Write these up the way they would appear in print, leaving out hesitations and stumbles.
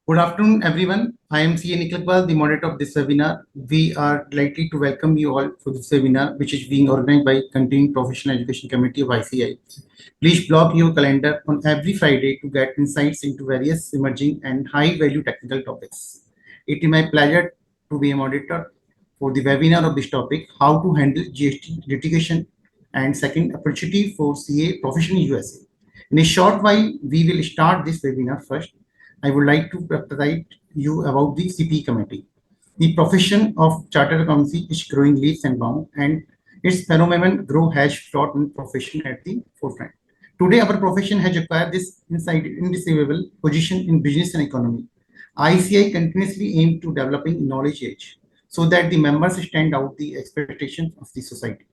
Good afternoon, everyone. I am CA Nikhil, the moderator of this webinar. We are delighted to welcome you all for this webinar, which is being organized by Continuing Professional Education Committee of ICI. Please block your calendar on every Friday to get insights into various emerging and high-value technical topics. It is my pleasure to be a moderator for the webinar of this topic, how to handle GST litigation and second opportunity for CA profession in USA. In a short while, we will start this webinar first. I would like to provide you about the CP committee. The profession of chartered accountancy is growing leaps and bounds, and its phenomenon grow has brought in profession at the forefront. Today, our profession has acquired this indisable position in business and economy. ICI continuously aims to developing knowledge age so that the members stand out the expectations of the society.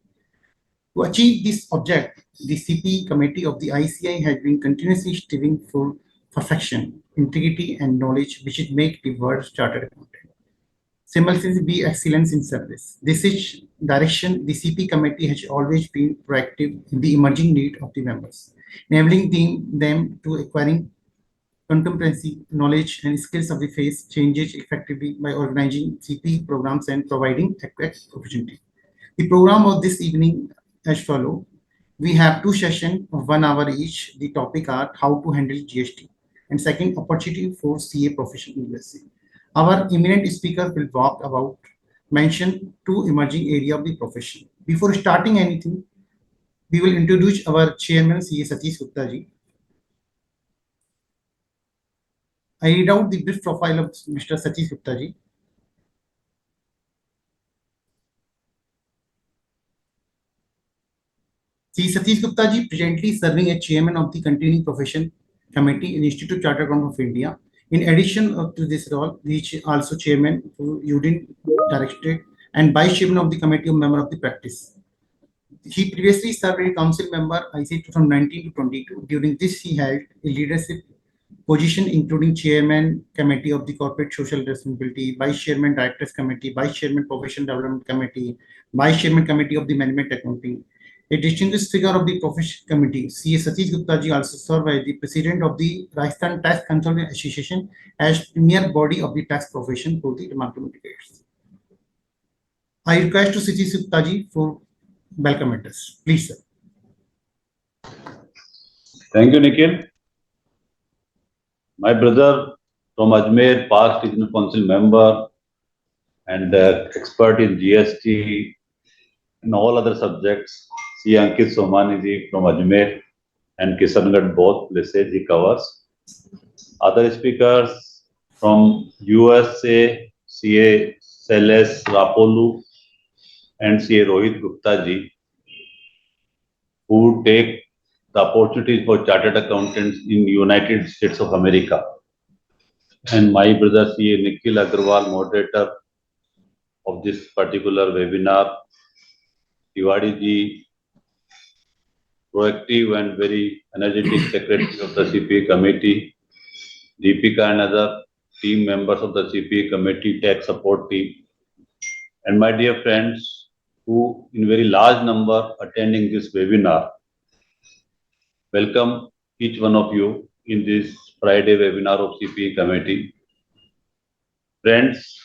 To achieve this object, the CP committee of the ICI has been continuously striving for perfection, integrity, and knowledge, which it make the world chartered accountant. Simultaneously, be excellence in service. This is direction the CP committee has always been proactive in the emerging need of the members, enabling them to acquiring contemporary knowledge and skills of the face changes effectively by organizing CP programs and providing adequate opportunity. The program of this evening as follows. We have two sessions of 1 hour each. The topic are how to handle GST and second opportunity for CA professional USA. Our eminent speaker will talk about mention two emerging area of the profession. Before starting anything, we will introduce our chairman CA Satish Gupta ji. I read out the brief profile of Mr. Satish Gupta ji. C. Satish Gupta ji presently serving as chairman of the Continuing Profession Committee in Institute of Chartered Accountants of India. In addition to this role, he is also chairman of Udin Directorate and vice chairman of the committee of member of the practice. He previously served as council member IC 2019 to 22. During this, he held a leadership position including chairman committee of the corporate social responsibility, vice chairman directors committee, vice chairman profession development committee, vice chairman committee of the management accounting. A distinguished figure of the profession committee, CA Satish Gupta ji also served as the president of the Rajasthan Tax Consultant Association as premier body of the tax profession for the remarkable decades. I request to Satish Gupta ji for welcome address. Please, sir. Thank you, Nikhil. My brother from Ajmer, past regional council member and expert in GST and all other subjects, C. Ankit Somani ji from Ajmer and Kishangarh, both places he covers. Other speakers from USA, CA Seles Rapolu and CA Rohit Gupta ji, who take the opportunities for chartered accountants in United States of America. And my brother CA Nikhil Agarwal, moderator of this particular webinar. Tiwari ji, proactive and very energetic secretary of the CPA committee. Deepika and other team members of the CPA committee, tech support team. And my dear friends who in very large number attending this webinar. Welcome each one of you in this Friday webinar of CPA committee. Friends,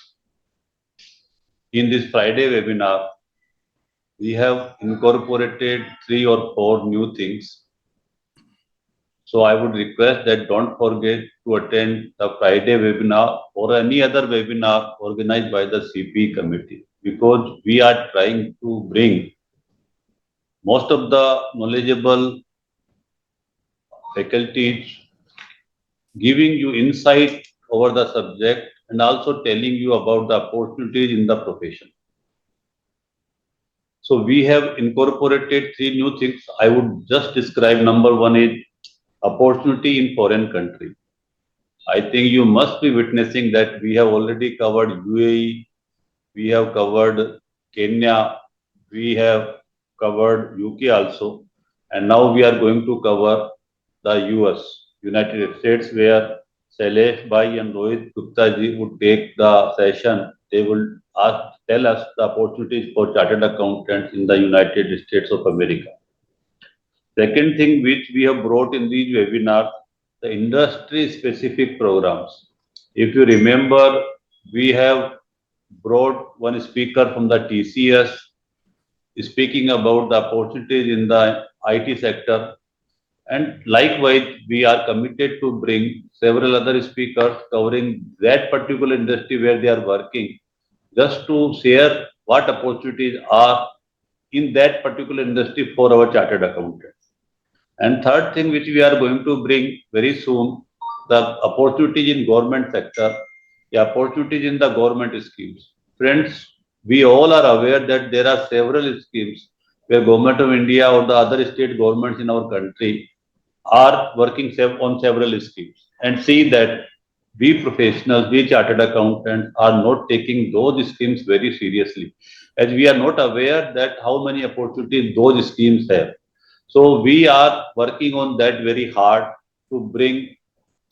in this Friday webinar, we have incorporated 3 or 4 new things. So I would request that don't forget to attend the Friday webinar or any other webinar organized by the CPA committee, because we are trying to bring most of the knowledgeable faculties, giving you insight over the subject and also telling you about the opportunities in the profession. So we have incorporated 3 new things. I would just describe. Number 1 is opportunity in foreign country. I think you must be witnessing that we have already covered UAE, we have covered Kenya, we have covered UK also, and now we are going to cover the US, United States, where Sailesh Bhai and Rohit Gupta ji would take the session. They will tell us the opportunities for chartered accountants in the United States of America. Second thing which we have brought in these webinars, the industry-specific programs. If you remember, we have brought one speaker from the TCS speaking about the opportunities in the IT sector. And likewise, we are committed to bring several other speakers covering that particular industry where they are working, just to share what opportunities are in that particular industry for our chartered accountants. And third thing which we are going to bring very soon, the opportunities in government sector, the opportunities in the government schemes. Friends, we all are aware that there are several schemes where government of India or the other state governments in our country are working on several schemes, and see that we professionals, we chartered accountants are not taking those schemes very seriously, as we are not aware that how many opportunities those schemes have. So we are working on that very hard to bring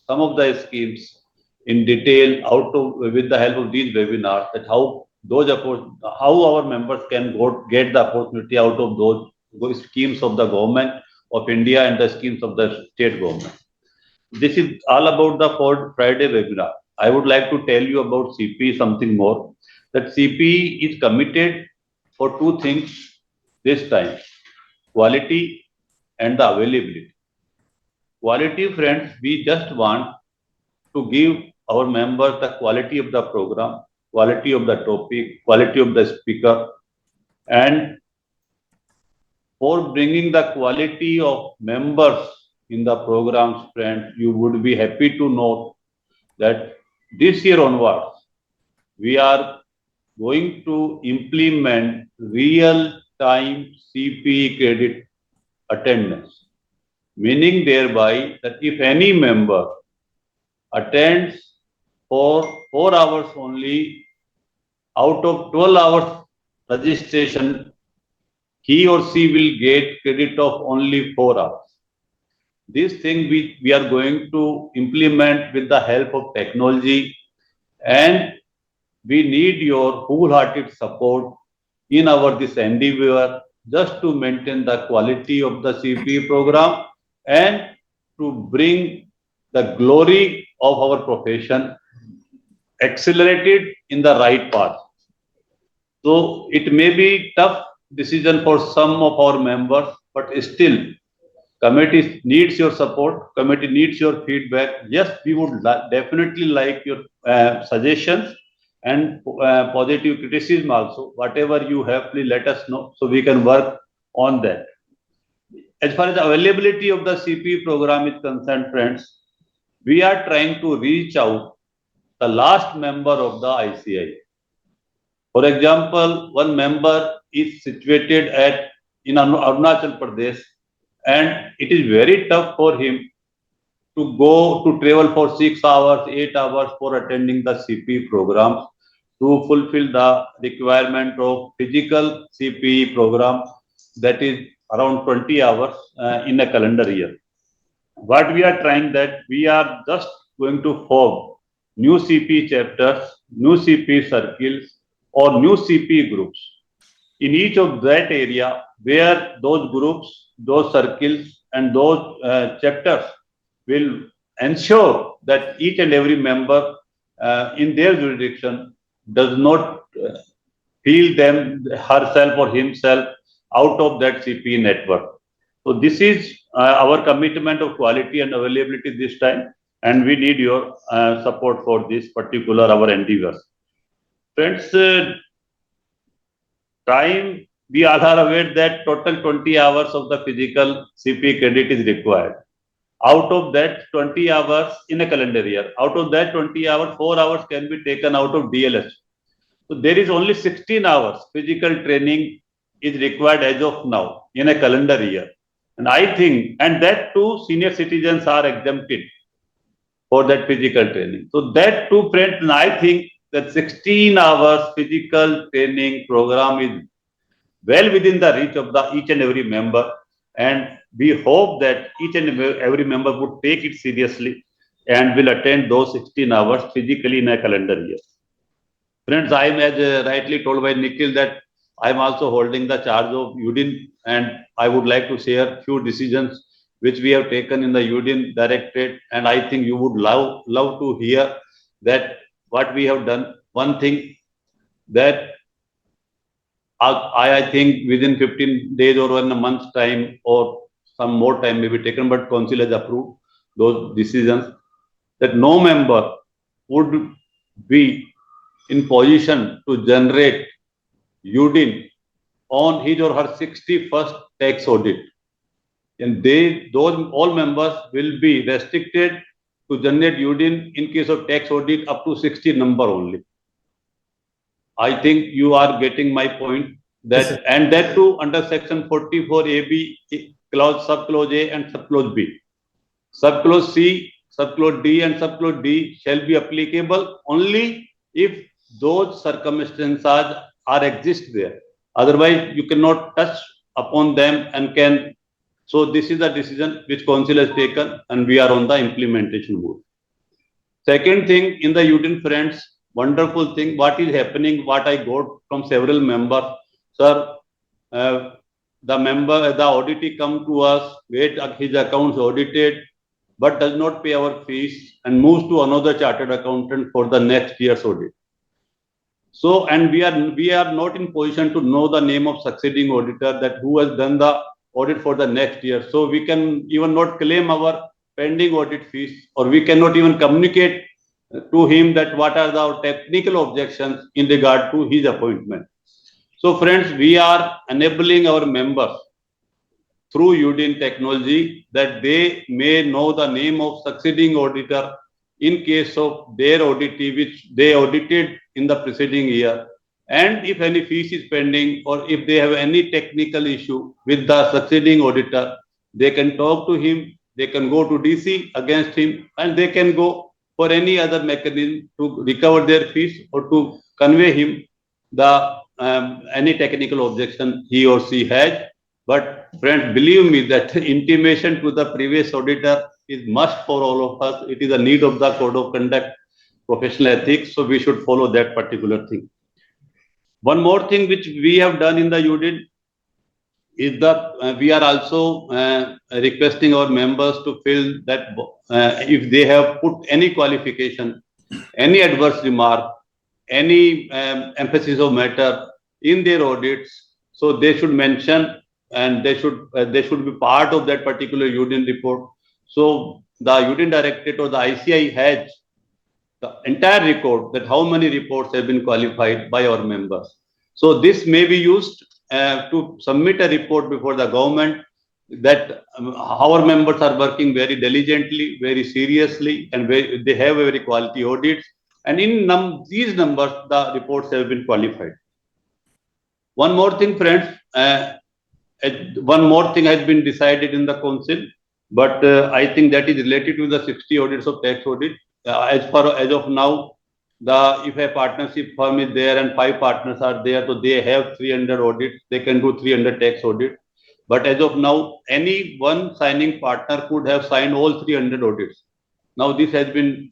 some of the schemes in detail out of with the help of these webinars, that how our members can get the opportunity out of those schemes of the government of India and the schemes of the state government. This is all about the Friday webinar. I would like to tell you about CP something more. That CP is committed for two things this time: quality and the availability. Quality, friends, we just want to give our members the quality of the program, quality of the topic, quality of the speaker, and for bringing the quality of members in the programs, friends, you would be happy to know that this year onwards, we are going to implement real-time CPE credit attendance, meaning thereby that if any member attends for 4 hours only out of 12 hours registration, he or she will get credit of only 4 hours. This thing we are going to implement with the help of technology, and we need your wholehearted support in our this endeavor just to maintain the quality of the CPE program and to bring the glory of our profession accelerated in the right path. So it may be tough decision for some of our members, but still committee needs your support, committee needs your feedback. Yes, we would definitely like your suggestions and positive criticism also. Whatever you have, please let us know so we can work on that. As far as the availability of the CP program is concerned, friends, we are trying to reach out the last member of the ICI. For example, one member is situated in Arunachal Pradesh, and it is very tough for him to go to travel for 6 hours, 8 hours for attending the CPE programs to fulfill the requirement of physical CPE program, that is around 20 hours in a calendar year. What we are trying, that we are just going to form new CPE chapters, new CPE circles, or new CPE groups in each of that area, where those groups, those circles, and those chapters will ensure that each and every member in their jurisdiction does not feel herself or himself out of that CPE network. So this is our commitment of quality and availability this time, and we need your support for this particular our endeavors. Friends, time, we all are aware that total 20 hours of the physical CP credit is required. Out of that 20 hours in a calendar year, out of that 20 hours, 4 hours can be taken out of DLS. So there is only 16 hours physical training is required as of now in a calendar year. And I think, and that too, senior citizens are exempted for that physical training. So that too, friends, and I think that 16 hours physical training program is well within the reach of the each and every member, and we hope that each and every member would take it seriously and will attend those 16 hours physically in a calendar year. Friends, I am, as rightly told by Nikhil, that I am also holding the charge of UDIN, and I would like to share few decisions which we have taken in the UDIN directorate, and I think you would love to hear that what we have done. One thing that I think within 15 days or in a month's time or some more time may be taken, but council has approved those decisions that no member would be in position to generate UDIN on his or her 61st tax audit. And those all members will be restricted to generate UDIN in case of tax audit up to 60 number only. I think you are getting my point. Yes, sir. That and that too under section 44 AB clause subclause A and subclause B. Subclause C, subclause D and subclause D shall be applicable only if those circumstances are exist there. Otherwise, you cannot touch upon them and can. So this is the decision which council has taken, and we are on the implementation mode. Second thing in the UDIN friends, wonderful thing, what is happening, what I got from several members, sir, uh, the auditee come to us, get his accounts audited, but does not pay our fees and moves to another chartered accountant for the next year's audit. So, and we are not in position to know the name of succeeding auditor that who has done the audit for the next year. So we can even not claim our pending audit fees, or we cannot even communicate to him that what are the technical objections in regard to his appointment. So friends, we are enabling our members through UDIN technology that they may know the name of succeeding auditor in case of their auditee which they audited in the preceding year. And if any fees is pending or if they have any technical issue with the succeeding auditor, they can talk to him, they can go to DC against him, and they can go for any other mechanism to recover their fees or to convey him the any technical objection he or she has. But friends, believe me that intimation to the previous auditor is must for all of us. It is a need of the code of conduct, professional ethics. So we should follow that particular thing. One more thing which we have done in the UDIT is that we are also requesting our members to fill that if they have put any qualification, any adverse remark, any emphasis of matter in their audits, so they should mention and they should be part of that particular UDIN report. So the UDIN directorate or the ICI has the entire record that how many reports have been qualified by our members. So this may be used to submit a report before the government that our members are working very diligently, very seriously, and they have a very quality audits. And in these numbers, the reports have been qualified. One more thing, friends. One more thing has been decided in the council, but I think that is related to the 60 audits of tax audit. As of now, if a partnership firm is there and 5 partners are there, so they have 300 audits. They can do 300 tax audits. But as of now, any one signing partner could have signed all 300 audits. Now this has been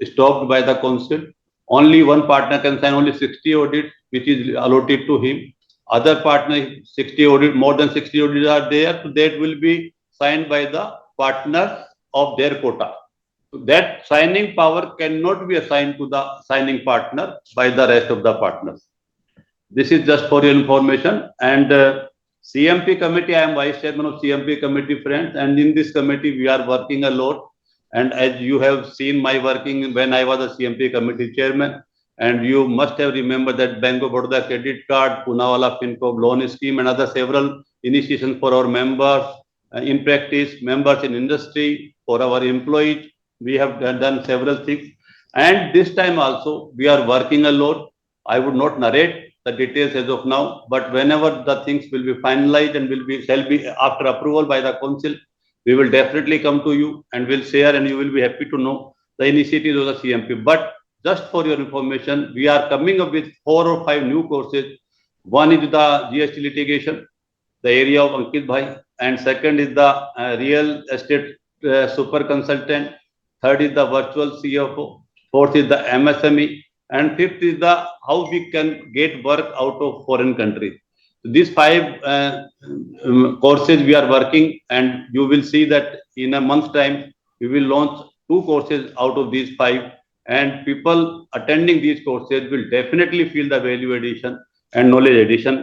stopped by the council. Only one partner can sign only 60 audits, which is allotted to him. Other partner 60 audit, more than 60 audits are there, so that will be signed by the partners of their quota. So that signing power cannot be assigned to the signing partner by the rest of the partners. This is just for your information. And CMP committee, I am vice chairman of CMP committee, friends, and in this committee we are working a lot. And as you have seen my working when I was a CMP committee chairman, and you must have remembered that Bank of Baroda credit card, Poonawalla FinCorp loan scheme, and other several initiations for our members in practice, members in industry, for our employees. We have done several things. And this time also, we are working a lot. I would not narrate the details as of now, but whenever the things will be finalized and shall be after approval by the council, we will definitely come to you and will share, and you will be happy to know the initiatives of the CMP. But just for your information, we are coming up with 4 or 5 new courses. One is the GST litigation, the area of Ankit Bhai, and second is the real estate super consultant. Third is the virtual CFO. Fourth is the MSME, and fifth is the how we can get work out of foreign countries. These 5 courses we are working, and you will see that in a month's time we will launch 2 courses out of these 5, and people attending these courses will definitely feel the value addition and knowledge addition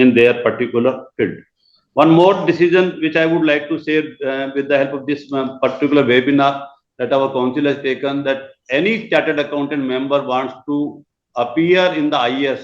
in their particular field. One more decision which I would like to share with the help of this particular webinar that our council has taken, that any chartered accountant member wants to appear in the IS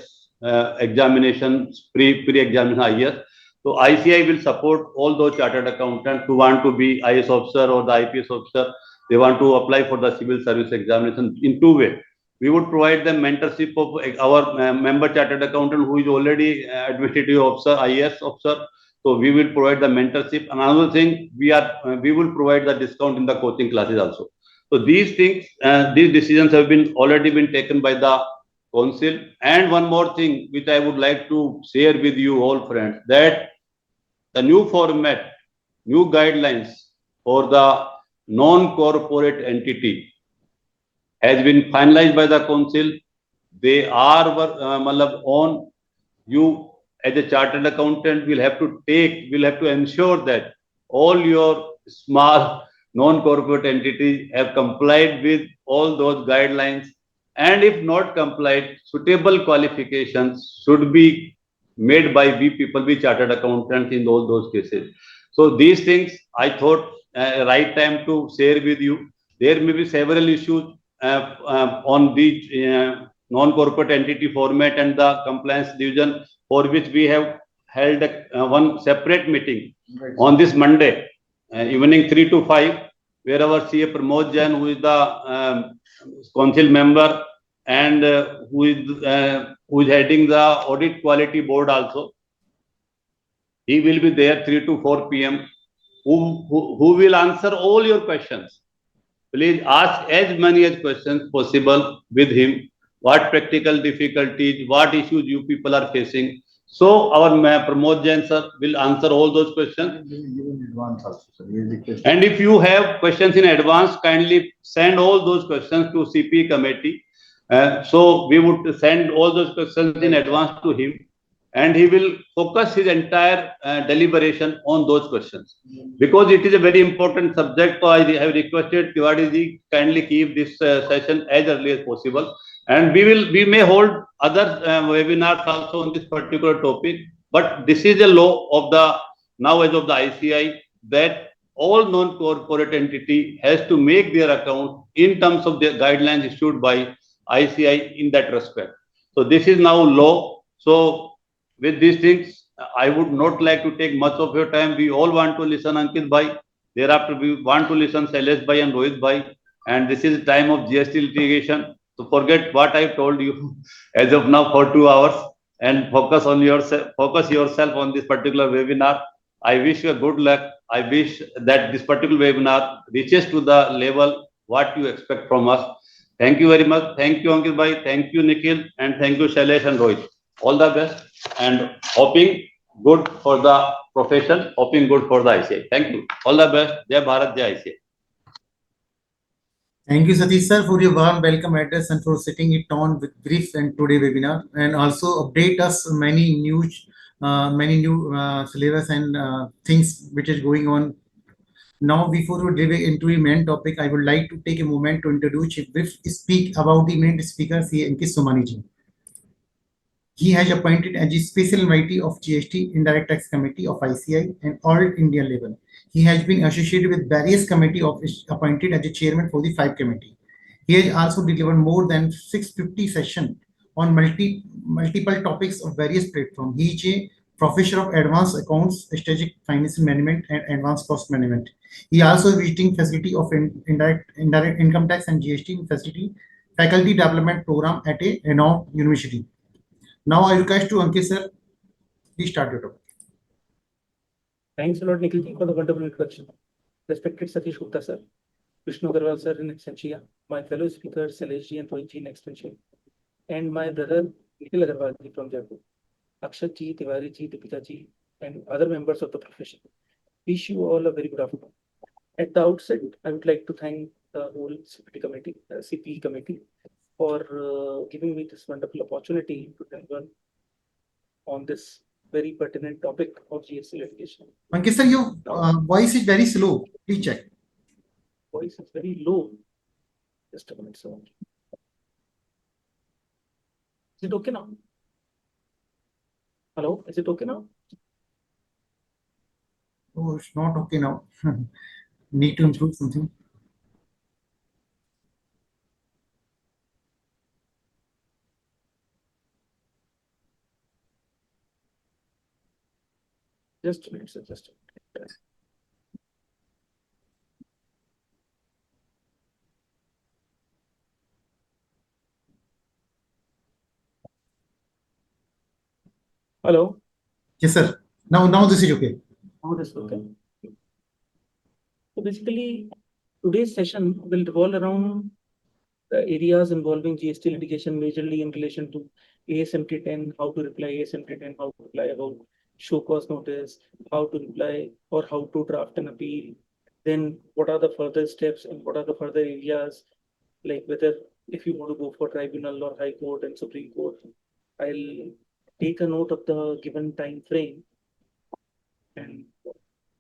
examinations, pre-examination IS. So ICI will support all those chartered accountants who want to be IS officer or the IPS officer. They want to apply for the civil service examination in two ways. We would provide them mentorship of our member chartered accountant who is already administrative officer, IS officer. So we will provide the mentorship. Another thing, we will provide the discount in the coaching classes also. So these things, these decisions have been already been taken by the council. And one more thing which I would like to share with you all friends, that the new format, new guidelines for the non-corporate entity has been finalized by the council. They are on you as a chartered accountant will have to ensure that all your small non-corporate entities have complied with all those guidelines, and if not complied, suitable qualifications should be made by we people, we chartered accountants in all those cases. So these things I thought right time to share with you. There may be several issues on the non-corporate entity format and the compliance division, for which we have held one separate meeting on this Monday, evening 3 to 5, where our CA Pramod Jain, who is the council member and who is heading the audit quality board also, he will be there 3 to 4 p.m. Who will answer all your questions. Please ask as many as questions possible with him. What practical difficulties, what issues you people are facing. So our Pramod Jain sir will answer all those questions. And if you have questions in advance, kindly send all those questions to CP committee. So we would send all those questions in advance to him, and he will focus his entire deliberation on those questions. Because it is a very important subject, so I have requested Tiwari ji kindly keep this session as early as possible. And we may hold other webinars also on this particular topic, but this is a law of the now as of the ICI, that all non-corporate entity has to make their account in terms of the guidelines issued by ICI in that respect. So this is now law. So with these things, I would not like to take much of your time. We all want to listen Ankit Bhai. Thereafter, we want to listen Shailesh Bhai and Rohit Bhai. And this is time of GST litigation. So forget what I told you as of now for 2 hours and focus yourself on this particular webinar. I wish you a good luck. I wish that this particular webinar reaches to the level what you expect from us. Thank you very much. Thank you Ankit Bhai. Thank you Nikhil. And thank you Shailesh and Rohit. All the best, and hoping good for the profession, hoping good for the ICI. Thank you. All the best. Jai Bharat, Jai ICI. Thank you, Satish sir, for your warm welcome address and for setting it on with brief and today webinar, and also update us many new syllabus and things which is going on. Now, before we dive into the main topic, I would like to take a moment to introduce a brief speak about the main speaker, C. Ankit Somani ji. He has appointed as the special invitee of GST Indirect Tax Committee of ICI and all India level. He has been associated with various committee of appointed as a chairman for the 5 committee. He has also delivered more than 650 sessions on multiple topics of various platforms. He is a professor of advanced accounts, strategic finance management, and advanced cost management. He also visiting facility of indirect income tax and GST facility faculty development program at a renowned university. Now I request to Ankit sir, please start your talk. Thanks a lot, Nikhil ji, for the wonderful introduction. Respected Satish Gupta sir, Vishnu Agarwal sir in absentia, my fellow speakers Shailesh ji and Rohit ji in extension, and my brother Nikhil Agarwal ji from Jaipur, Akshat ji, Tiwari ji, Deepika ji, and other members of the profession. Wish you all a very good afternoon. At the outset, I would like to thank the whole CPE committee for giving me this wonderful opportunity to deliver on this very pertinent topic of GST litigation. Ankit sir, your voice is very slow. Please check. Voice is very low. Just a minute, sir. Is it okay now? Hello, is it okay now? Oh, it's not okay now. Need to improve something. Just a minute, sir. Just a minute. Hello. Yes, sir. Now this is okay. Now this is okay. So basically, today's session will revolve around the areas involving GST litigation, majorly in relation to ASMT 10, how to reply ASMT 10, how to reply about show cause notice, how to reply or how to draft an appeal. Then what are the further steps and what are the further areas, like whether if you want to go for tribunal or high court and Supreme Court. I'll take a note of the given time frame. And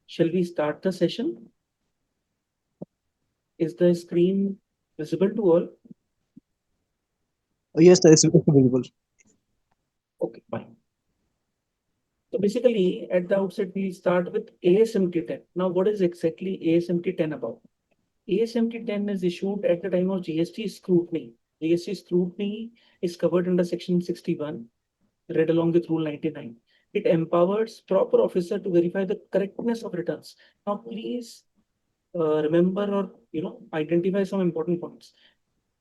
shall we start the session? Is the screen visible to all? Yes, sir, it's visible. Okay, fine. So basically, at the outset, we start with ASMT 10. Now, what is exactly ASMT 10 about? ASMT 10 is issued at the time of GST scrutiny. GST scrutiny is covered under Section 61, read along with Rule 99. It empowers proper officer to verify the correctness of returns. Now, please remember or identify some important points.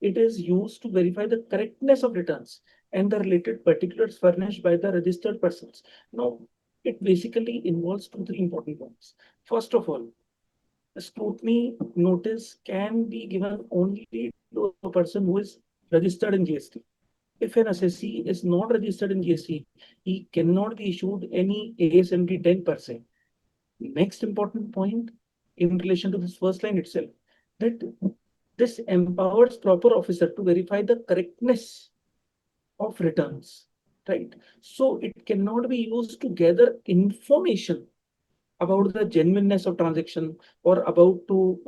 It is used to verify the correctness of returns and the related particulars furnished by the registered persons. Now, it basically involves 2-3 important points. First of all, a scrutiny notice can be given only to a person who is registered in GST. If an assessee is not registered in GST, he cannot be issued any ASMT 10 per se. Next important point in relation to this first line itself, that this empowers proper officer to verify the correctness of returns, right? So it cannot be used to gather information about the genuineness of transaction or about to,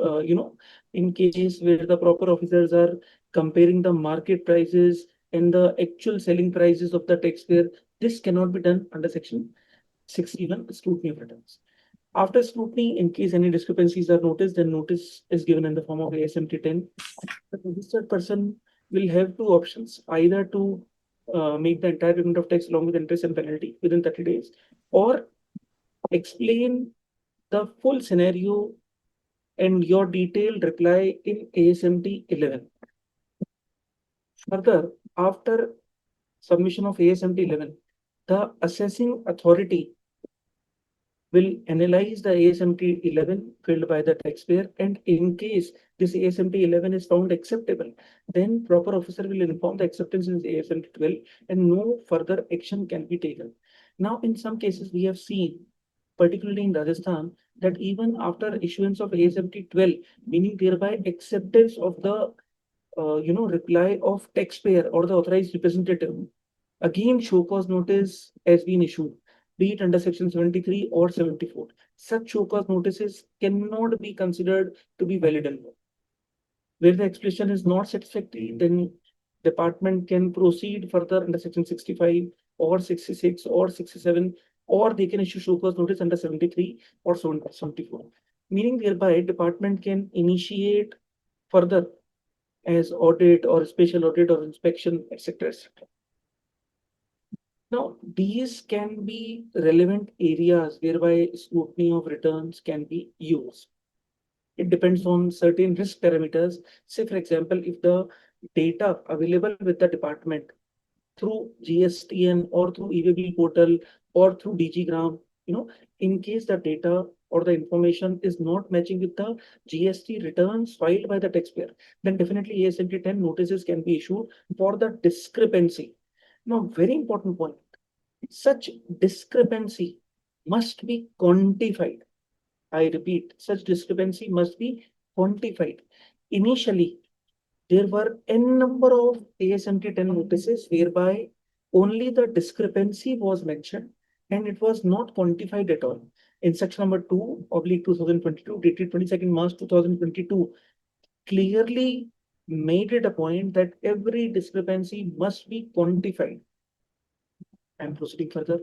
in case where the proper officers are comparing the market prices and the actual selling prices of the taxpayer. This cannot be done under Section 61, scrutiny of returns. After scrutiny, in case any discrepancies are noticed, then notice is given in the form of ASMT 10. The registered person will have two options, either to make the entire payment of tax along with interest and penalty within 30 days, or explain the full scenario and your detailed reply in ASMT 11. Further, after submission of ASMT 11, the assessing authority will analyze the ASMT 11 filled by the taxpayer, and in case this ASMT 11 is found acceptable, then proper officer will inform the acceptance in ASMT 12 and no further action can be taken. Now, in some cases, we have seen, particularly in Rajasthan, that even after issuance of ASMT 12, meaning thereby acceptance of the reply of taxpayer or the authorized representative, again show cause notice has been issued, be it under Section 73 or 74. Such show cause notices cannot be considered to be valid and valid. Where the explanation is not satisfactory, then department can proceed further under Section 65 or 66 or 67, or they can issue show cause notice under 73 or 74. Meaning thereby department can initiate further as audit or special audit or inspection, etc., etc. Now, these can be relevant areas whereby scrutiny of returns can be used. It depends on certain risk parameters. Say, for example, if the data available with the department through GSTN or through e-way portal or through DGgram, in case the data or the information is not matching with the GST returns filed by the taxpayer, then definitely ASMT 10 notices can be issued for the discrepancy. Now, very important point, such discrepancy must be quantified. I repeat, such discrepancy must be quantified. Initially, there were n number of ASMT 10 notices whereby only the discrepancy was mentioned and it was not quantified at all. In section number 2/2022, dated 22nd March 2022, clearly made it a point that every discrepancy must be quantified. I'm proceeding further.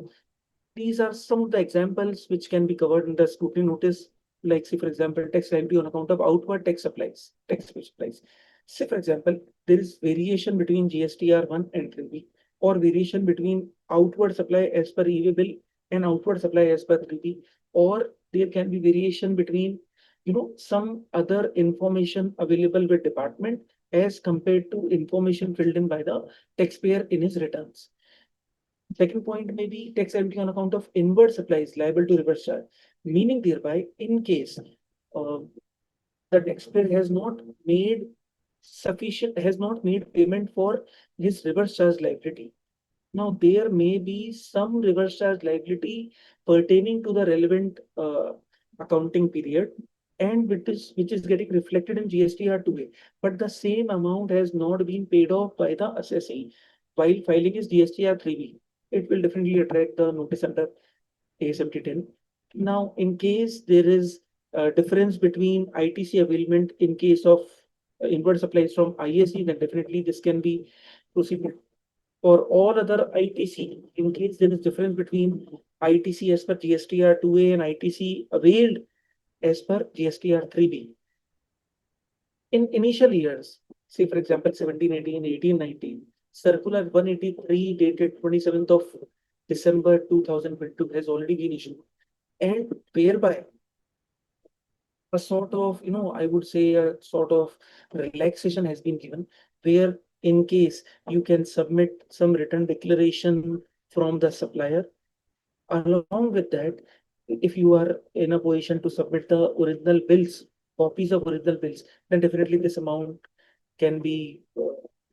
These are some of the examples which can be covered in the scrutiny notice. Like, say, for example, tax liability on account of outward tax supplies, Say, for example, there is variation between GSTR 1 and 3B, or variation between outward supply as per EV bill and outward supply as per 3B, or there can be variation between, some other information available with department as compared to information filled in by the taxpayer in his returns. Second point may be tax liability on account of inward supplies liable to reverse charge, meaning thereby in case uh, the taxpayer has not made payment for his reverse charge liability. Now there may be some reverse charge liability pertaining to the relevant accounting period, and which is getting reflected in GSTR 2A, but the same amount has not been paid off by the assessee while filing his GSTR 3B. It will definitely attract the notice under ASMT 10. Now, in case there is a difference between ITC availment in case of inward supplies from ISC, then definitely this can be proceeded. For all other ITC, in case there is difference between ITC as per GSTR 2A and ITC availed as per GSTR 3B. In initial years, say for example 1718, 1819, Circular 183 dated 27th of December 2022 has already been issued, and whereby a sort of, I would say a sort of relaxation has been given, where in case you can submit some written declaration from the supplier. Along with that, if you are in a position to submit the original bills, copies of original bills, then definitely this amount can be,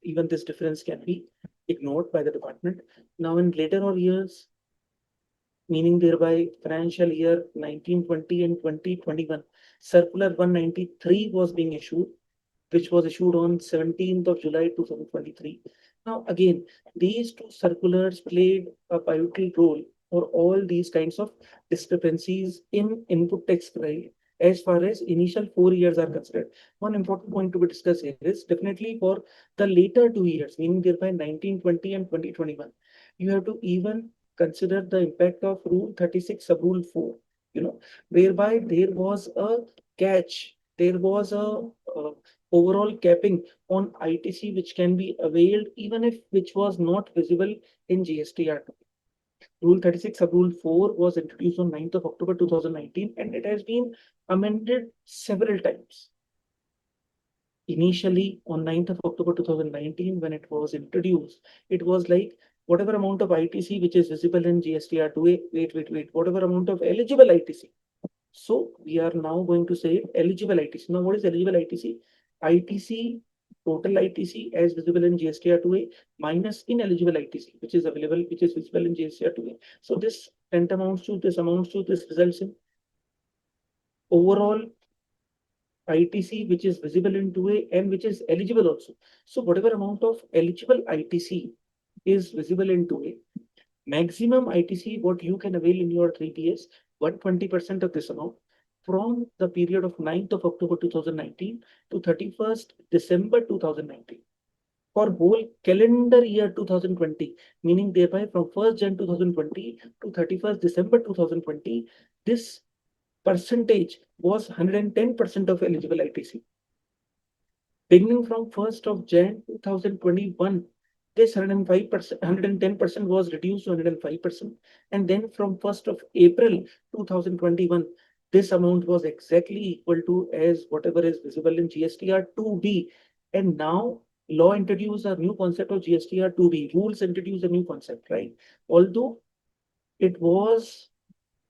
even this difference can be ignored by the department. Now, in later or years, meaning thereby financial year 1920 and 2021, Circular 193 was being issued, which was issued on 17th of July 2023. Now, again, these two circulars played a pivotal role for all these kinds of discrepancies in input tax credit as far as initial 4 years are considered. One important point to be discussed here is definitely for the later 2 years, meaning thereby 1920 and 2021, you have to even consider the impact of Rule 36 sub Rule 4, whereby there was a catch, there was a overall capping on ITC which can be availed even if which was not visible in GSTR. Rule 36 sub Rule 4 was introduced on 9th of October 2019, and it has been amended several times. Initially, on 9th of October 2019, when it was introduced, it was like whatever amount of ITC which is visible in GSTR 2A, wait, whatever amount of eligible ITC. So we are now going to say eligible ITC. Now, what is eligible ITC? ITC, total ITC as visible in GSTR 2A minus ineligible ITC, which is visible in GSTR 2A. So this amounts to this results in overall ITC which is visible in 2A and which is eligible also. So whatever amount of eligible ITC is visible in 2A, maximum ITC what you can avail in your 3PS, 120% of this amount from the period of 9th of October 2019 to 31st December 2019. For whole calendar year 2020, meaning thereby from 1st Jan 2020 to 31st December 2020, this percentage was 110% of eligible ITC. Beginning from 1st of Jan 2021, this 110% was reduced to 105%. And then from 1st of April 2021, this amount was exactly equal to as whatever is visible in GSTR 2B. And now law introduced a new concept of GSTR 2B. Rules introduced a new concept, right? Although it was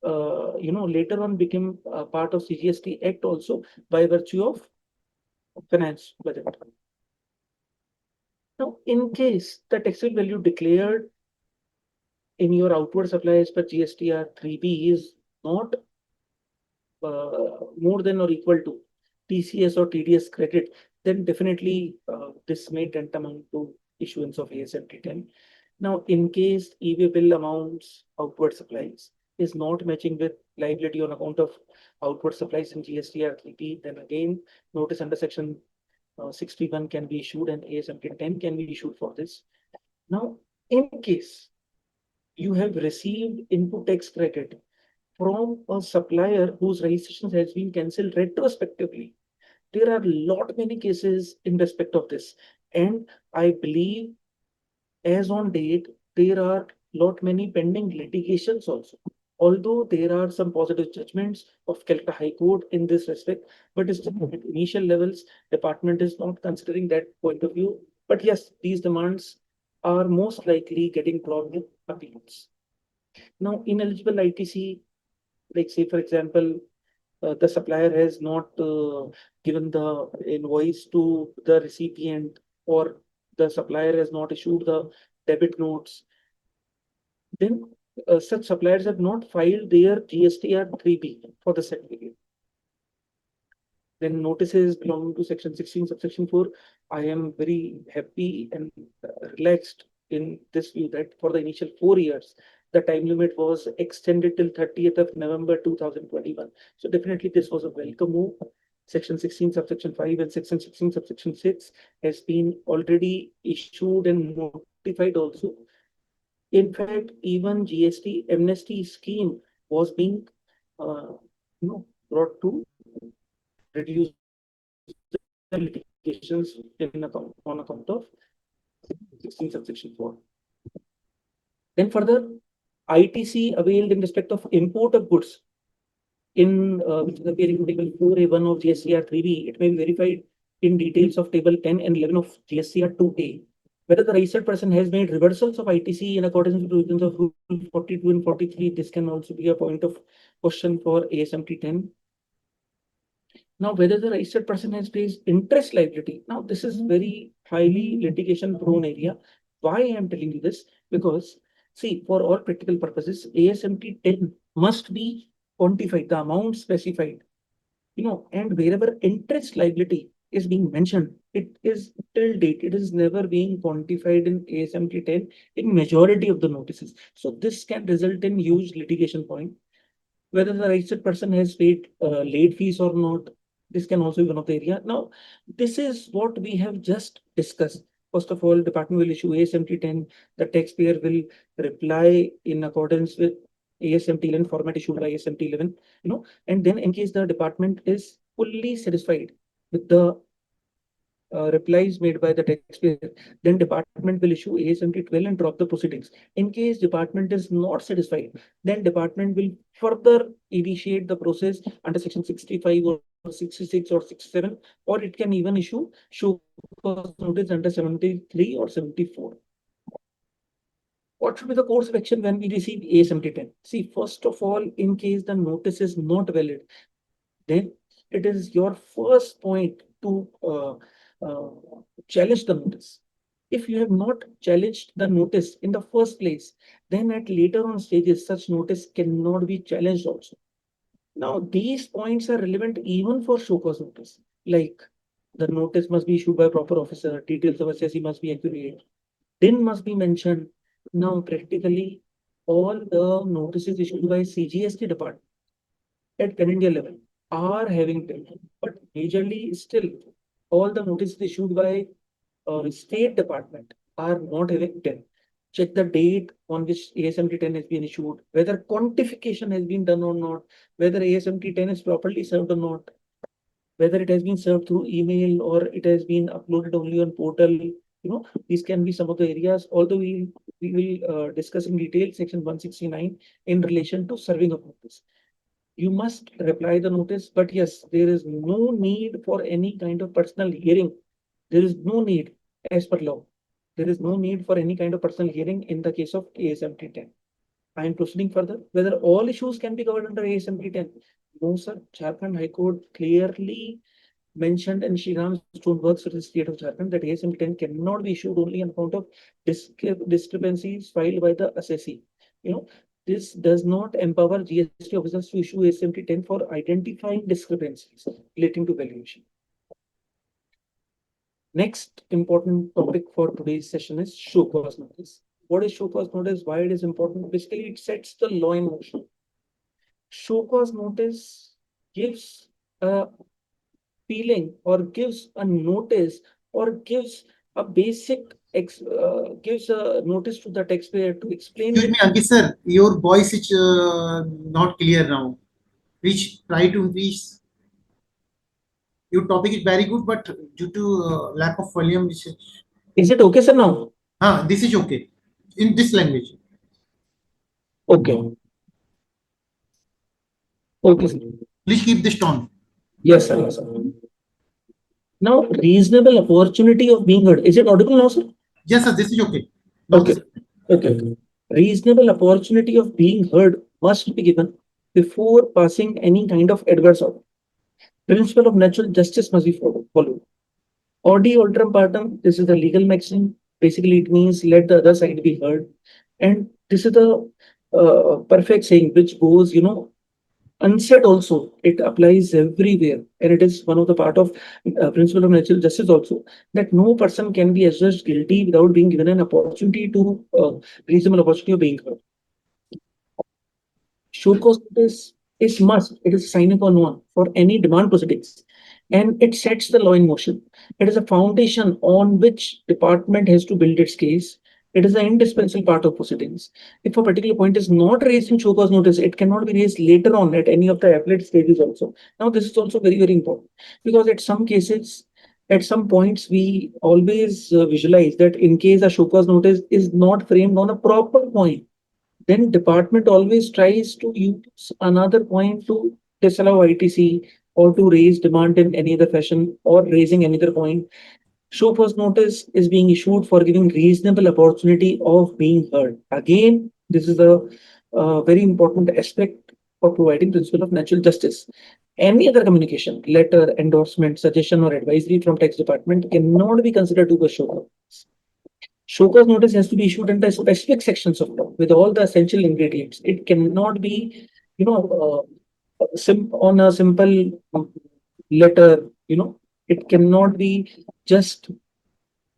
later on became a part of CGST Act also by virtue of finance budget. Now, in case the taxable value declared in your outward supply as per GSTR 3B is not more than or equal to TCS or TDS credit, then definitely this may tantamount to issuance of ASMT 10. Now, in case EV bill amounts outward supplies is not matching with liability on account of outward supplies in GSTR 3B, then again notice under section 61 can be issued and ASMT 10 can be issued for this. Now, in case you have received input tax credit from a supplier whose registration has been cancelled retrospectively. There are lot many cases in respect of this, and I believe as on date there are lot many pending litigations also. Although there are some positive judgments of Calcutta High Court in this respect, but still at initial levels, department is not considering that point of view. But yes, these demands are most likely getting clogged with appeals. Now, ineligible ITC, like say for example, the supplier has not given the invoice to the recipient, or the supplier has not issued the debit notes, then such suppliers have not filed their GSTR 3B for the said period. Then notices belonging to section 16 subsection 4, I am very happy and relaxed in this view that for the initial 4 years, the time limit was extended till 30th of November 2021. So definitely this was a welcome move. Section 16 subsection 5 and section 16 subsection 6 has been already issued and notified also. In fact, even GST amnesty scheme was being brought to reduce the litigations on account of 16 subsection 4. Then further, ITC availed in respect of import of goods in which is appearing in table 4A1 of GSTR 3B, it may be verified in details of table 10 and 11 of GSTR 2A. Whether the registered person has made reversals of ITC in accordance with provisions of Rule 42 and 43, this can also be a point of question for ASMT 10. Now, whether the registered person has faced interest liability. Now, this is very highly litigation prone area. Why I am telling you this? Because, see, for all practical purposes, ASMT 10 must be quantified, the amount specified, and wherever interest liability is being mentioned, it is till date, it is never being quantified in ASMT 10 in majority of the notices. So this can result in huge litigation point. Whether the registered person has paid late fees or not, this can also be one of the area. Now, this is what we have just discussed. First of all, department will issue ASMT 10. The taxpayer will reply in accordance with ASMT 11 format issued by ASMT 11, and then in case the department is fully satisfied with the replies made by the taxpayer, then department will issue ASMT 12 and drop the proceedings. In case department is not satisfied, then department will further initiate the process under section 65 or 66 or 67, or it can even issue show cause notice under 73 or 74. What should be the course of action when we receive ASMT 10? See, first of all, in case the notice is not valid, then it is your first point to uh, challenge the notice. If you have not challenged the notice in the first place, then at later on stages, such notice cannot be challenged also. Now, these points are relevant even for show cause notice, like the notice must be issued by a proper officer, details of assessee must be accurate, then must be mentioned. Now, practically, all the notices issued by CGST department at pan-India level are having 10, but majorly still all the notices issued by state department are not having 10. Check the date on which ASMT 10 has been issued, whether quantification has been done or not, whether ASMT 10 is properly served or not, whether it has been served through email or it has been uploaded only on portal. These can be some of the areas, although we will discuss in detail section 169 in relation to serving of notice. You must reply the notice, but yes, there is no need for any kind of personal hearing. There is no need as per law. There is no need for any kind of personal hearing in the case of ASMT 10. I am proceeding further. Whether all issues can be covered under ASMT 10? No, sir. Jharkhand High Court clearly mentioned in Shriram Stoneworks for the state of Jharkhand that ASMT 10 cannot be issued only on account of discrepancies filed by the assessee. This does not empower GST officers to issue ASMT 10 for identifying discrepancies relating to valuation. Next important topic for today's session is show cause notice. What is show cause notice? Why it is important? Basically, it sets the law in motion. Show cause notice gives a feeling or gives a notice or gives a basic gives a notice to the taxpayer to explain Excuse that. me, Ankit sir, your voice is not clear now. Reach, try to reach. Your topic is very good, but due to lack of volume, Is it okay, sir, now? this is okay in this language. Okay. Okay, sir. Please keep this tone. Yes, sir. Yes, sir. Now, reasonable opportunity of being heard. Is it audible now, sir? Yes, sir, this is okay. Now Okay. this, Okay. Reasonable opportunity of being heard must be given before passing any kind of adverse order. Principle of natural justice must be followed. Audi alteram partem, this is the legal maxim. Basically, it means let the other side be heard. And this is the perfect saying which goes, unsaid also. It applies everywhere. And it is one of the part of principle of natural justice also, that no person can be adjudged guilty without being given an opportunity to reasonable opportunity of being heard. Show cause notice is must. It is a sine qua non for any demand proceedings, and it sets the law in motion. It is a foundation on which department has to build its case. It is an indispensable part of proceedings. If a particular point is not raised in show cause notice, it cannot be raised later on at any of the appellate stages also. Now, this is also very, very important because at some cases, at some points, we always visualize that in case a show cause notice is not framed on a proper point, then department always tries to use another point to disallow ITC or to raise demand in any other fashion or raising another point. Show cause notice is being issued for giving reasonable opportunity of being heard. Again, this is a very important aspect of providing principle of natural justice. Any other communication, letter, endorsement, suggestion, or advisory from tax department cannot be considered to be a show cause. Show cause notice has to be issued under specific sections of law with all the essential ingredients. It cannot be, on a simple letter. It cannot be just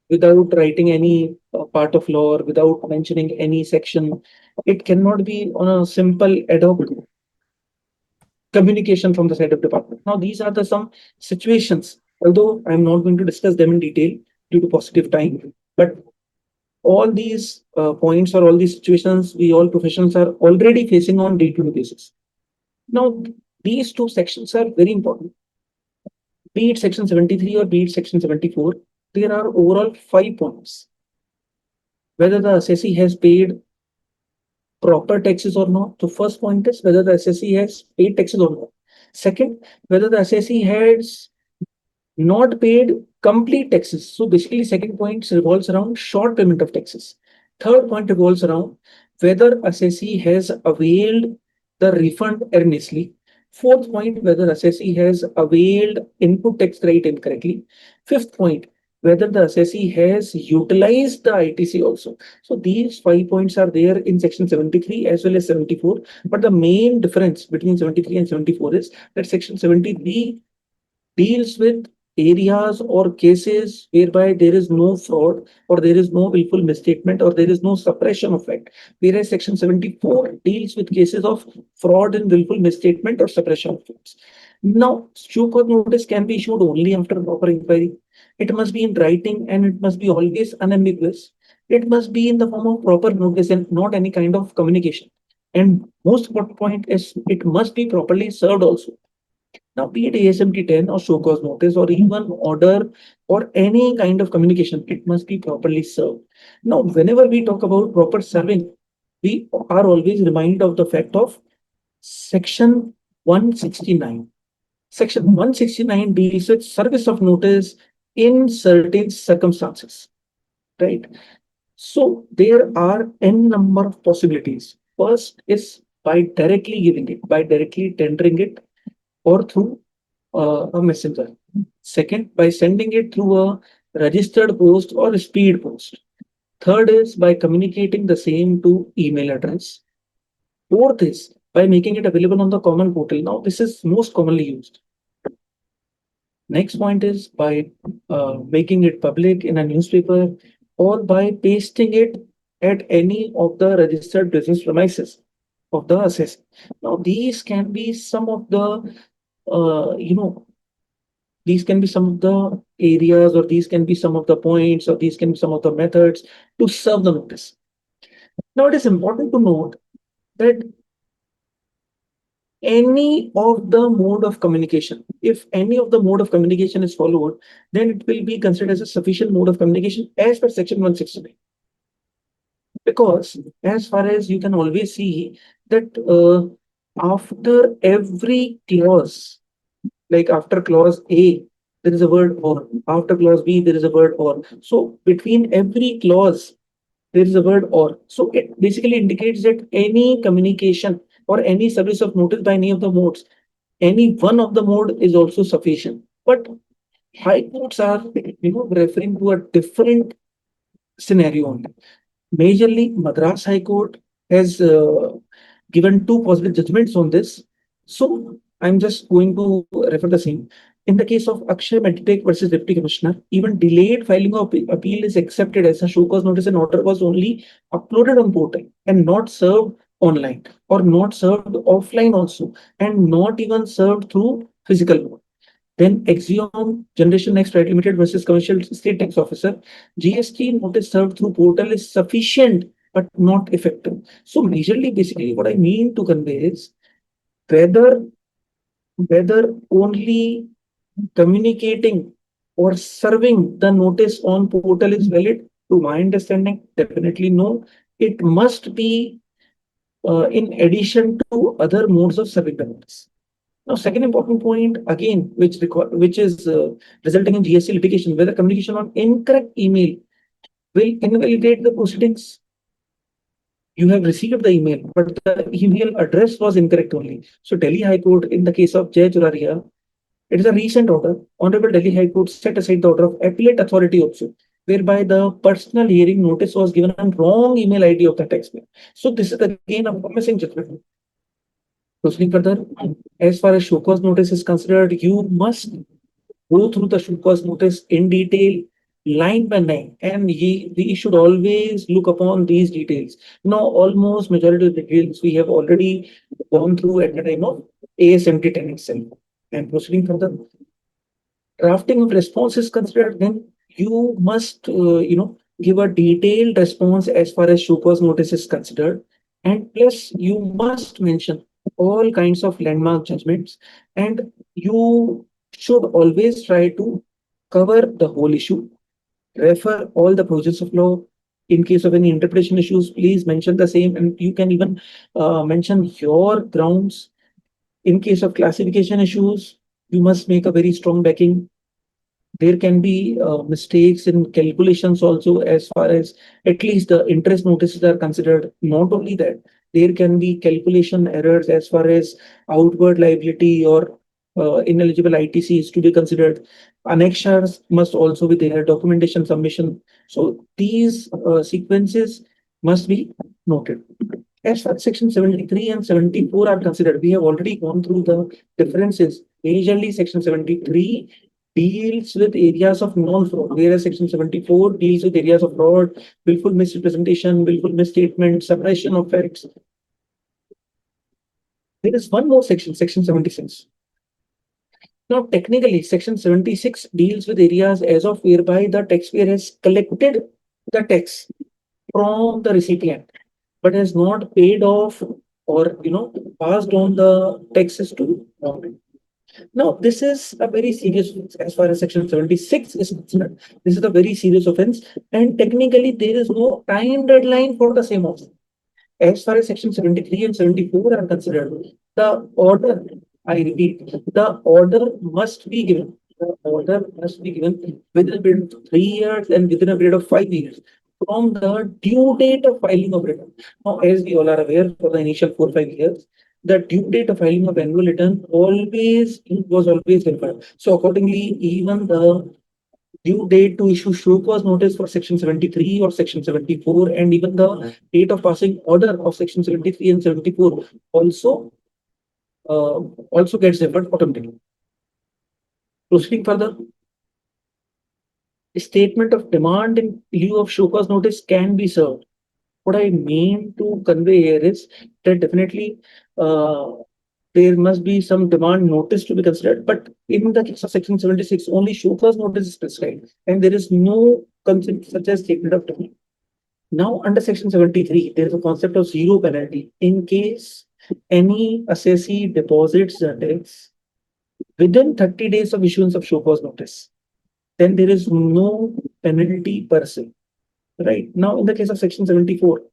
without writing any part of law or without mentioning any section. It cannot be on a simple ad hoc communication from the side of department. Now, these are the some situations. Although I'm not going to discuss them in detail due to positive time, but all these points or all these situations we all professionals are already facing on day-to-day basis. Now, these two sections are very important. Be it section 73 or be it section 74, there are overall 5 points. Whether the assessee has paid proper taxes or not. The first point is whether the assessee has paid taxes or not. Second, whether the assessee has not paid complete taxes. So basically, second point revolves around short payment of taxes. Third point revolves around whether assessee has availed the refund erroneously. Fourth point, whether assessee has availed input tax credit incorrectly. Fifth point, whether the assessee has utilized the ITC also. So these 5 points are there in section 73 as well as 74. But the main difference between 73 and 74 is that section 73 deals with areas or cases whereby there is no fraud or there is no willful misstatement or there is no suppression of fact, whereas section 74 deals with cases of fraud and willful misstatement or suppression of facts. Now, show cause notice can be issued only after proper inquiry. It must be in writing and it must be always unambiguous. It must be in the form of proper notice and not any kind of communication. And most important point is it must be properly served also. Now, be it ASMT 10 or show cause notice or even order or any kind of communication, it must be properly served. Now, whenever we talk about proper serving, we are always reminded of the fact of Section 169. Section 169 deals with service of notice in certain circumstances, right? So there are n number of possibilities. First is by directly giving it, by directly tendering it, or through a messenger. Second, by sending it through a registered post or a speed post. Third is by communicating the same to email address. Fourth is by making it available on the common portal. Now, this is most commonly used. Next point is by making it public in a newspaper or by pasting it at any of the registered business premises of the assessor. Now, these can be some of the uh, you know these can be some of the areas, or these can be some of the points, or these can be some of the methods to serve the notice. Now, it is important to note that any of the mode of communication, if any of the mode of communication is followed, then it will be considered as a sufficient mode of communication as per section 169. Because as far as you can always see that after every clause, like after clause A, there is a word or, after clause B, there is a word or. So between every clause, there is a word or. So it basically indicates that any communication or any service of notice by any of the modes, any one of the mode is also sufficient. But high courts are, referring to a different scenario only. Majorly, Madras High Court has given two positive judgments on this. So I'm just going to refer the same. In the case of Akshay Meditech versus Deputy Commissioner, even delayed filing of appeal is accepted as a show cause notice and order was only uploaded on portal and not served online, or not served offline also, and not even served through physical mode. Then Axiom Generation Next Private Limited versus Commercial State Tax Officer, GST notice served through portal is sufficient but not effective. So majorly, basically, what I mean to convey is whether only communicating or serving the notice on portal is valid. To my understanding, definitely no. It must be in addition to other modes of serving the notice. Now, second important point again, which is resulting in GST litigation, whether communication on incorrect email will invalidate the proceedings. You have received the email, but the email address was incorrect only. So Delhi High Court, in the case of Jay Juraria, it is a recent order. Honorable Delhi High Court set aside the order of appellate authority also, whereby the personal hearing notice was given on wrong email ID of the taxpayer. So this is again a promising judgment. Proceeding further, as far as show cause notice is considered, you must go through the show cause notice in detail, line by line, and we should always look upon these details. Now, almost majority of the details we have already gone through at the time of AS 7010 itself. And proceeding further, drafting of response is considered, then you must, give a detailed response as far as show cause notice is considered. And plus, you must mention all kinds of landmark judgments, and you should always try to cover the whole issue, refer all the provisions of law. In case of any interpretation issues, please mention the same, and you can even mention your grounds. In case of classification issues, you must make a very strong backing. There can be mistakes in calculations also, as far as at least the interest notices are considered. Not only that, there can be calculation errors as far as outward liability or ineligible ITC is to be considered. Annexures must also be there, documentation submission. So these sequences must be noted. As far as section 73 and 74 are considered, we have already gone through the differences. Majorly, section 73 deals with areas of non-fraud, whereas section 74 deals with areas of fraud, willful misrepresentation, willful misstatement, suppression of facts. There is one more section, section 76. Now, technically, section 76 deals with areas as of whereby the taxpayer has collected the tax from the recipient, but has not paid off or passed on the taxes to government. Now, this is a very serious offense as far as section 76 is concerned. This is a very serious offense, and technically there is no time deadline for the same offense. As far as section 73 and 74 are considered, the order, I repeat, the order must be given. The order must be given within a period of 3 years and within a period of 5 years from the due date of filing of return. Now, as we all are aware, for the initial 4 or 5 years, the due date of filing of annual return was always verified. So accordingly, even the due date to issue show cause notice for section 73 or section 74, and even the date of passing order of section 73 and 74 also gets deferred automatically. Proceeding further, a statement of demand in lieu of show cause notice can be served. What I mean to convey here is that definitely there must be some demand notice to be considered. But in the case of section 76, only show cause notice is prescribed, and there is no concept such as statement of demand. Now, under section 73, there is a concept of zero penalty in case any assessee deposits the tax within 30 days of issuance of show cause notice. Then there is no penalty per se. Right now, in the case of section 74,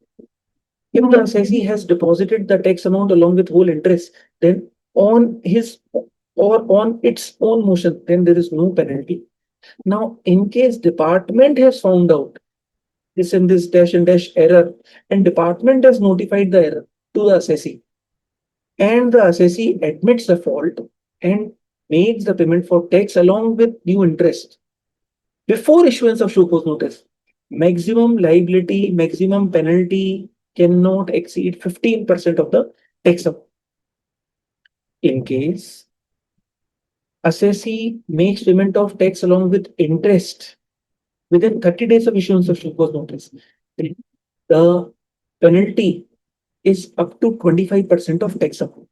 if the assessee has deposited the tax amount along with whole interest, then on his or on its own motion, then there is no penalty. Now, in case department has found out this and this dash and dash error, and department has notified the error to the assessee, and the assessee admits the fault and makes the payment for tax along with due interest before issuance of show cause notice, maximum liability, maximum penalty cannot exceed 15% of the tax amount. In case assessee makes payment of tax along with interest within 30 days of issuance of show cause notice, the penalty is up to 25% of tax amount.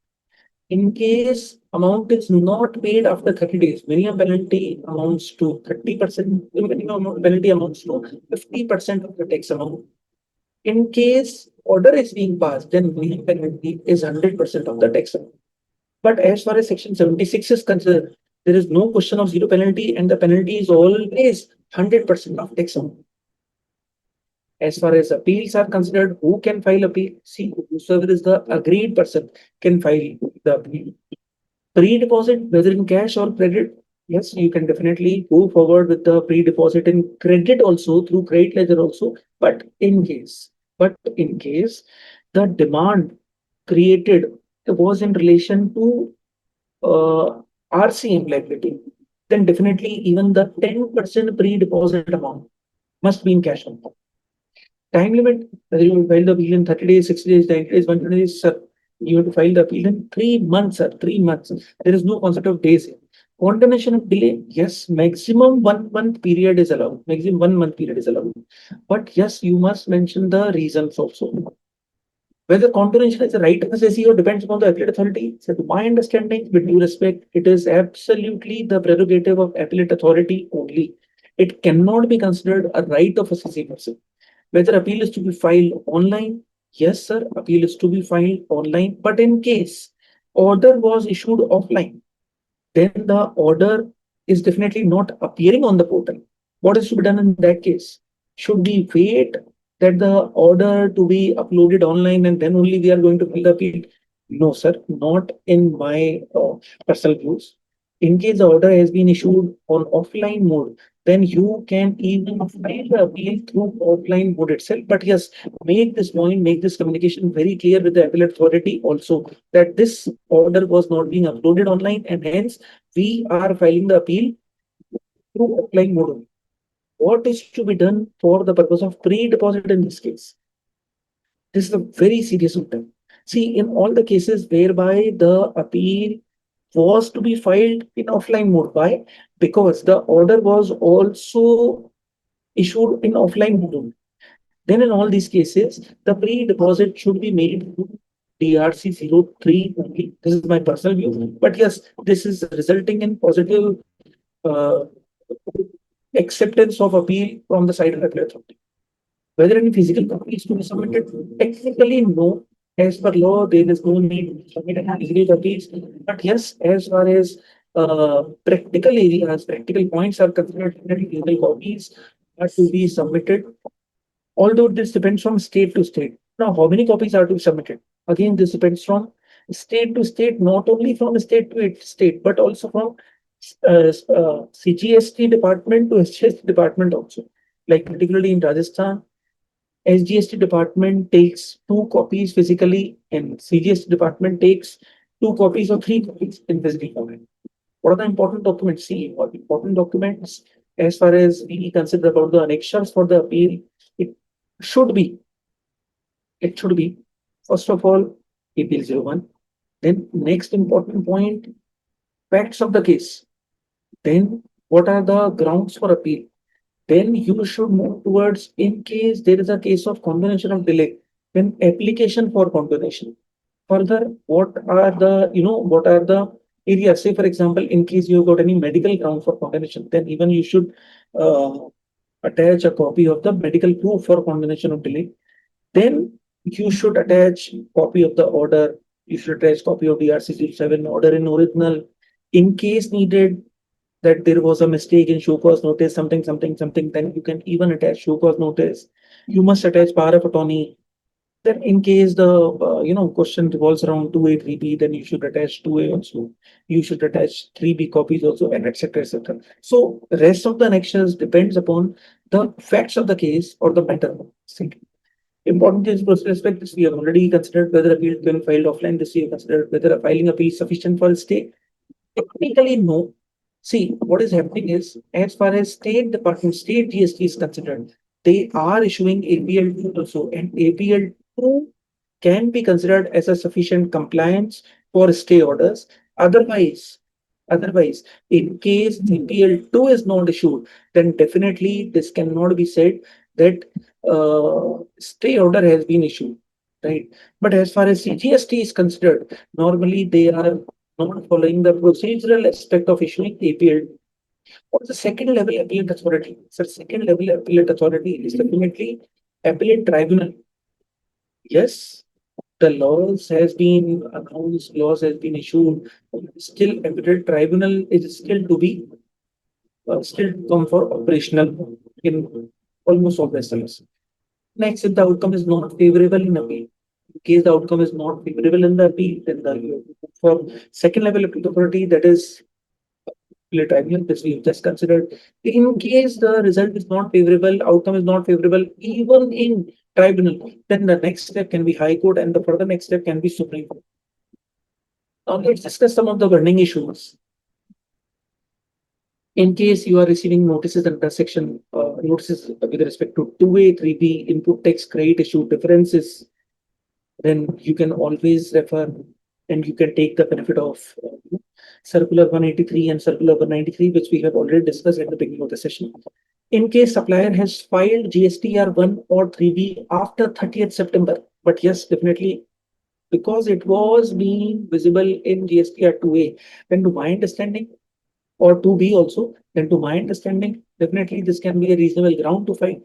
In case amount is not paid after 30 days, minimum penalty amounts to 30%, minimum penalty amounts to 50% of the tax amount. In case order is being passed, then minimum penalty is 100% of the tax amount. But as far as section 76 is concerned, there is no question of zero penalty, and the penalty is always 100% of tax amount. As far as appeals are considered, who can file appeal? See, whosoever is the agreed person can file the appeal. Pre-deposit, whether in cash or credit, yes, you can definitely go forward with the pre-deposit in credit also, through credit ledger also. But in case the demand created was in relation to RCM liability, then definitely even the 10% pre-deposit amount must be in cash amount. Time limit, whether you will file the appeal in 30 days, 60 days, 90 days, 120 days, sir. You have to file the appeal in 3 months, sir. 3 months. There is no concept of days here. Condemnation of delay, yes, maximum 1 month period is allowed. Maximum 1 month period is allowed. But yes, you must mention the reasons also. Whether condemnation is a right of assessee or depends upon the appellate authority. So to my understanding, with due respect, it is absolutely the prerogative of appellate authority only. It cannot be considered a right of assessee person. Whether appeal is to be filed online, yes, sir, appeal is to be filed online. But in case order was issued offline, then the order is definitely not appearing on the portal. What is to be done in that case? Should we wait that the order to be uploaded online and then only we are going to file the appeal? No, sir, not in my personal views. In case the order has been issued on offline mode, then you can even file the appeal through offline mode itself. But yes, make this point, make this communication very clear with the appellate authority also, that this order was not being uploaded online, and hence we are filing the appeal through offline mode only. What is to be done for the purpose of pre-deposit in this case? This is a very serious matter. See, in all the cases whereby the appeal was to be filed in offline mode, why? Because the order was also issued in offline mode. Then in all these cases, the pre-deposit should be made through DRC 03 only. This is my personal view. But yes, this is resulting in positive uh, acceptance of appeal from the side of the appellate authority. Whether any physical copy is to be submitted, technically no. As per law, there is no need to submit any physical copies. But yes, as far as practical areas, practical points are concerned, definitely physical copies are to be submitted. Although this depends from state to state. Now, how many copies are to be submitted? Again, this depends from state to state, not only from state to state, but also from CGST department to SGST department also. Like particularly in Rajasthan, SGST department takes 2 copies physically, and CGST department takes 2 copies or 3 copies in physical format. What are the important documents? See, what important documents as far as we consider about the annexures for the appeal, it should be, first of all, APL 01. Then next important point, facts of the case. Then what are the grounds for appeal? Then you should move towards, in case there is a case of condonation of delay, then application for condonation. Further, what are the areas? Say, for example, in case you have got any medical ground for condemnation, then even you should uh, attach a copy of the medical proof for condemnation of delay. Then you should attach copy of the order. You should attach copy of DRC-7 order in original. In case needed, that there was a mistake in show cause notice, something, then you can even attach show cause notice. You must attach power of attorney. Then in case the question revolves around 2A 3B, then you should attach 2A also. You should attach 3B copies also, and etc. etc. So rest of the annexures depends upon the facts of the case or the matter. Important is with respect this we have already considered whether appeal can be filed offline. This we have considered whether a filing appeal is sufficient for a stay. Technically, no. See, what is happening is, as far as State Department, State GST is considered, they are issuing APL2 also, and APL2 can be considered as a sufficient compliance for stay orders. Otherwise, in case APL2 is not issued, then definitely this cannot be said that stay order has been issued, right? But as far as CGST is considered, normally they are not following the procedural aspect of issuing APL. What is the second level appellate authority? So second level appellate authority is definitely appellate tribunal. Yes, the laws has been announced, laws has been issued. Still, appellate tribunal is still to be still to come for operational in almost all the SLS. Next, if the outcome is not favorable in appeal, in case the outcome is not favorable in the appeal, then for second level appellate authority, that is tribunal, which we have just considered. In case the result is not favorable, outcome is not favorable, even in tribunal, then the next step can be High Court, and the further next step can be Supreme Court. Now let's discuss some of the burning issues. In case you are receiving notices under section notices with respect to 2A 3B input text credit issue differences, then you can always refer and you can take the benefit of Circular 183 and Circular 193, which we have already discussed at the beginning of the session. In case supplier has filed GSTR 1 or 3B after 30th September, but yes, definitely because it was being visible in GSTR 2A, then to my understanding, or 2B also, then to my understanding, definitely this can be a reasonable ground to file.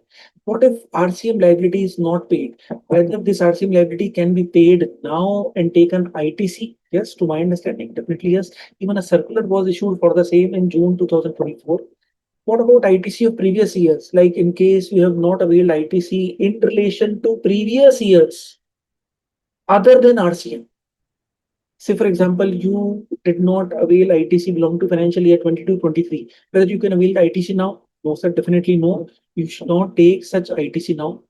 What if RCM liability is not paid? Whether this RCM liability can be paid now and taken ITC? Yes, to my understanding, definitely yes. Even a circular was issued for the same in June 2024. What about ITC of previous years? Like in case you have not availed ITC in relation to previous years, other than RCM. Say, for example, you did not avail ITC belong to financial year 22-23. Whether you can avail the ITC now? No, sir, definitely no. You should not take such ITC now.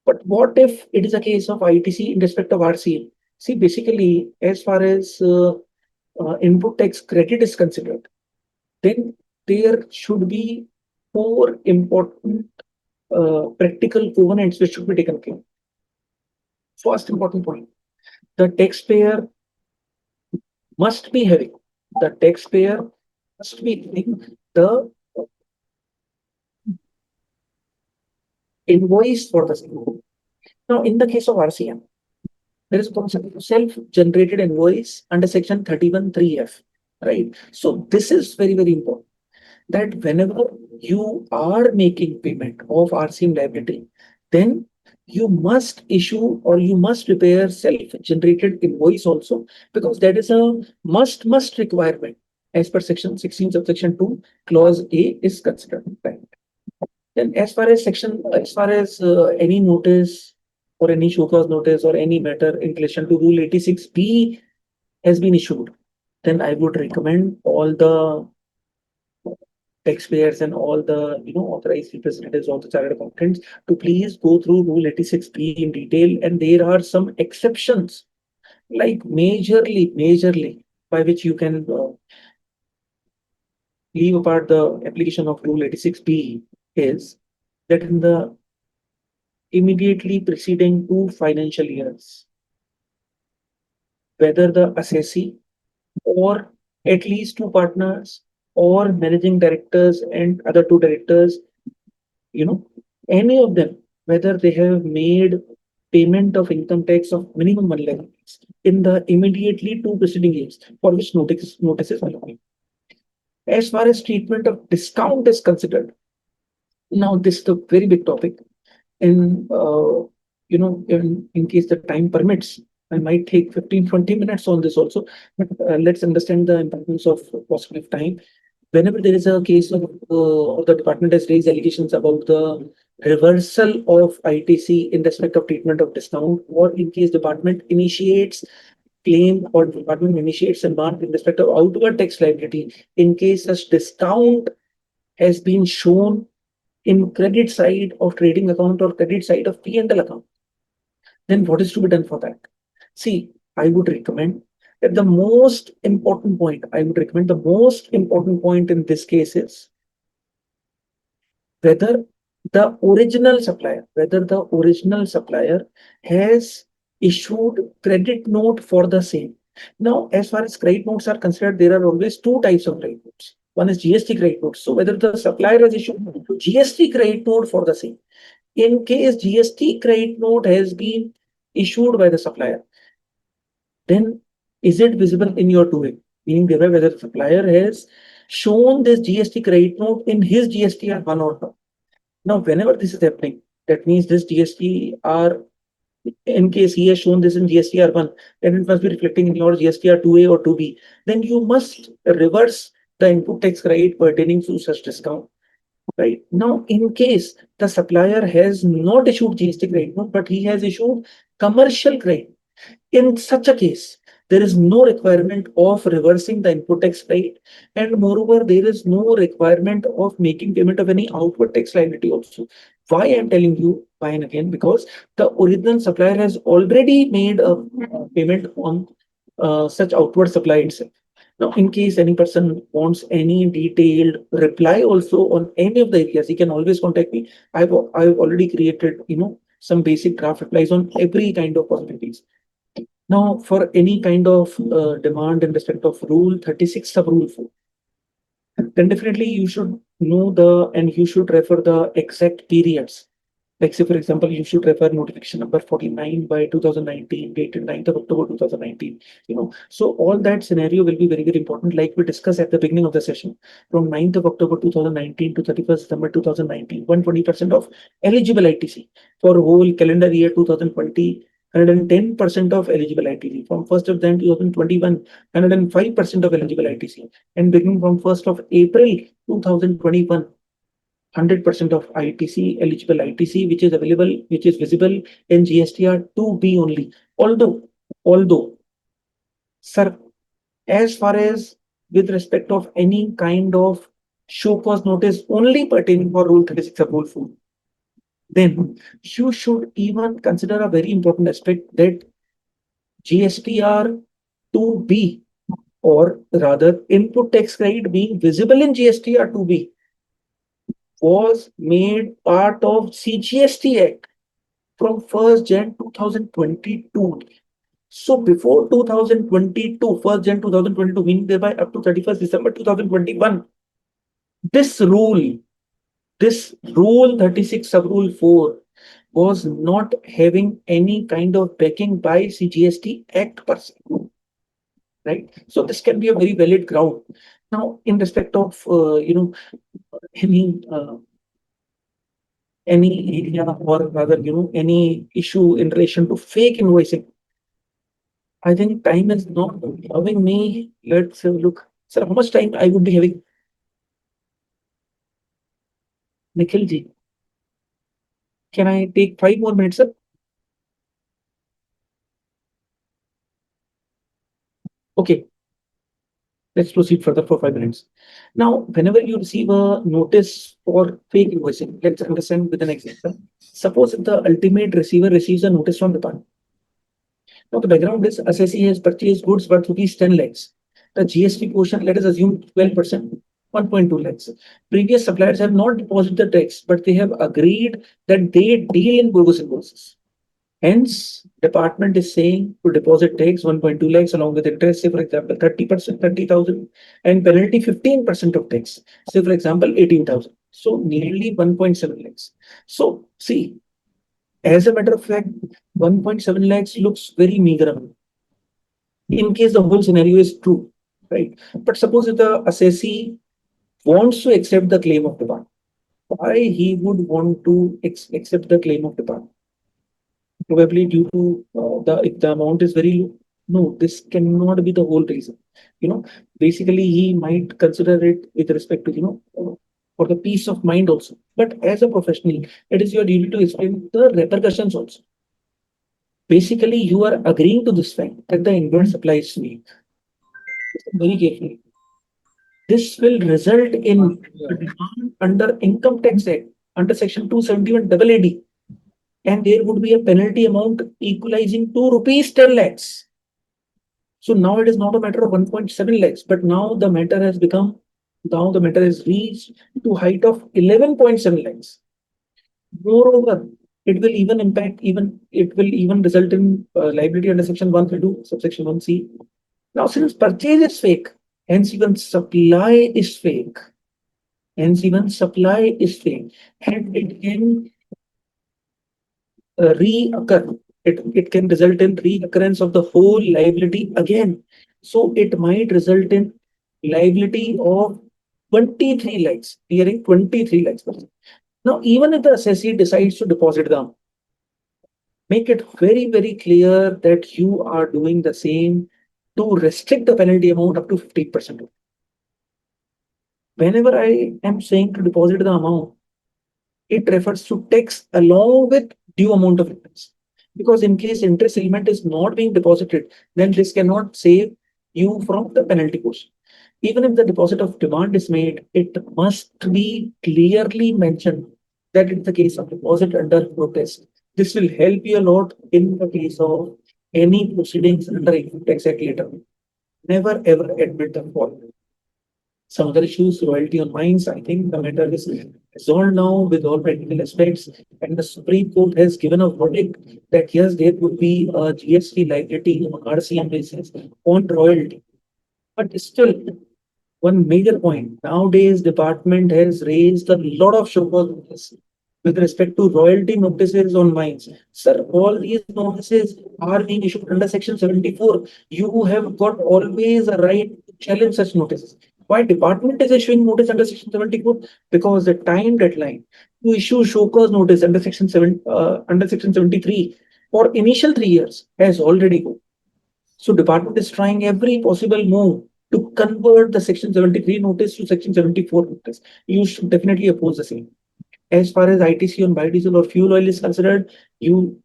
But what if it is a case of ITC in respect of RCM? See, basically, as far as input tax credit is considered, then there should be four important practical covenants which should be taken care. First important point, the taxpayer must be having, the taxpayer must be having the invoice for the same. Now, in the case of RCM, there is concept of self-generated invoice under section 31(3)(f), right? So this is very, very important that whenever you are making payment of RCM liability, then you must issue or you must prepare self-generated invoice also, because that is a must requirement as per section 16 subsection 2 clause A is considered. Right? Then as far as any notice or any show cause notice or any matter in relation to rule 86B has been issued, then I would recommend all the taxpayers and all the authorized representatives of the chartered accountants to please go through rule 86B in detail. And there are some exceptions, like majorly by which you can leave apart the application of rule 86B is that in the immediately preceding 2 financial years, whether the assessee or at least 2 partners or managing directors and other 2 directors, any of them, whether they have made payment of income tax of minimum 1 lakh rupees in the immediately two preceding years for which notices are given. As far as treatment of discount is considered, now this is a very big topic. In in case the time permits, I might take 15-20 minutes on this also, but let's understand the importance of possibility of time. Whenever there is a case of or the department has raised allegations about the reversal of ITC in respect of treatment of discount, or in case department initiates claim or department initiates a bond in respect of outward tax liability, in case such discount has been shown in credit side of trading account or credit side of P&L account, then what is to be done for that? See, I would recommend that the most important point, in this case is whether the original supplier has issued credit note for the same. Now, as far as credit notes are considered, there are always two types of credit notes. One is GST credit notes. So whether the supplier has issued GST credit note for the same. In case GST credit note has been issued by the supplier, then is it visible in your 2A? Meaning thereby whether the supplier has shown this GST credit note in his GSTR1 or not. Now, whenever this is happening, that means this GSTR, in case he has shown this in GSTR1, then it must be reflecting in your GSTR2A or 2B. Then you must reverse the input tax credit pertaining to such discount. Right now, in case the supplier has not issued GST credit note, but he has issued commercial credit, in such a case, there is no requirement of reversing the input tax rate, and moreover, there is no requirement of making payment of any outward tax liability also. Why I'm telling you why and again? Because the original supplier has already made a payment on such outward supply itself. Now, in case any person wants any detailed reply also on any of the areas, he can always contact me. I've already created, some basic draft replies on every kind of possibilities. Now, for any kind of demand in respect of Rule 36 sub Rule 4, then definitely you should know and you should refer the exact periods. Like say, for example, you should refer notification number 49 by 2019, dated 9th of October 2019. So all that scenario will be very, very important. Like we discussed at the beginning of the session, from 9th of October 2019 to 31st December 2019, 120% of eligible ITC for whole calendar year 2020. 110% of eligible ITC from 1st of January 2021, 105% of eligible ITC, and beginning from 1st of April 2021, 100% of ITC, eligible ITC, which is visible in GSTR 2B only. Although, sir, as far as with respect of any kind of show cause notice only pertaining for Rule 36 of Rule 4, then you should even consider a very important aspect that GSTR 2B, or rather input tax credit being visible in GSTR 2B, was made part of CGST Act from 1st Jan 2022. So before 2022, 1st Jan 2022, meaning thereby up to 31st December 2021, this rule 36 sub rule 4 was not having any kind of backing by CGST Act per se. Right? So this can be a very valid ground. Now, in respect of any area, or rather any issue in relation to fake invoicing, I think time is not allowing me. Let's have a look. Sir, how much time I would be having? Nikhil ji, can I take 5 more minutes, sir? Okay, let's proceed further for 5 minutes. Now, whenever you receive a notice for fake invoicing, let's understand with an example. Suppose if the ultimate receiver receives a notice from the department. Now, the background is assessee has purchased goods worth rupees 10 lakhs. The GST portion, let us assume 12%, 1.2 lakhs. Previous suppliers have not deposited the tax, but they have agreed that they deal in bogus invoices. Hence, department is saying to deposit tax 1.2 lakhs along with interest, say for example 30%, 30,000, and penalty 15% of tax, say for example 18,000. So nearly 1.7 lakhs. So see, As a matter of fact, 1.7 lakhs looks very meager in case the whole scenario is true, right? But suppose if the assessee wants to accept the claim of demand, why he would want to accept the claim of demand? Probably due to the if the amount is very low. No, this cannot be the whole reason. You know, basically he might consider it with respect to for the peace of mind also. But as a professional, it is your duty to explain the repercussions also. Basically, you are agreeing to this fact that the inward supply is weak. Very carefully. This will result in a demand under Income Tax Act under Section 271 AAD, and there would be a penalty amount equalizing to rupees 10 lakhs. So now it is not a matter of 1.7 lakhs, but now the matter has reached to height of 11.7 lakhs. Moreover, it will even result in liability under Section 132, subsection 1C. Now, since purchase is fake, hence even supply is fake. And it can reoccur. It can result in reoccurrence of the whole liability again. So it might result in liability of 23 lakhs, hearing 23 lakhs. Now, even if the assessee decides to deposit the amount, make it very, very clear that you are doing the same to restrict the penalty amount up to 50%. Whenever I am saying to deposit the amount, it refers to tax along with due amount of interest. Because in case interest element is not being deposited, then this cannot save you from the penalty portion. Even if the deposit of demand is made, it must be clearly mentioned that it's the case of deposit under protest. This will help you a lot in the case of any proceedings under Income Tax Act later. Never ever admit the fault. Some other issues, royalty on mines, I think the matter is resolved now with all practical aspects. And the Supreme Court has given a verdict that yes, there would be a GST liability on RCM basis on royalty. But still, one major point, nowadays department has raised a lot of show cause notice with respect to royalty notices on mines. Sir, all these notices are being issued under Section 74. You have got always a right to challenge such notices. Why department is issuing notice under Section 74? Because the time deadline to issue show cause notice under Section 73 for initial 3 years has already gone. So department is trying every possible move to convert the Section 73 notice to Section 74 notice. You should definitely oppose the same. As far as ITC on biodiesel or fuel oil is considered, you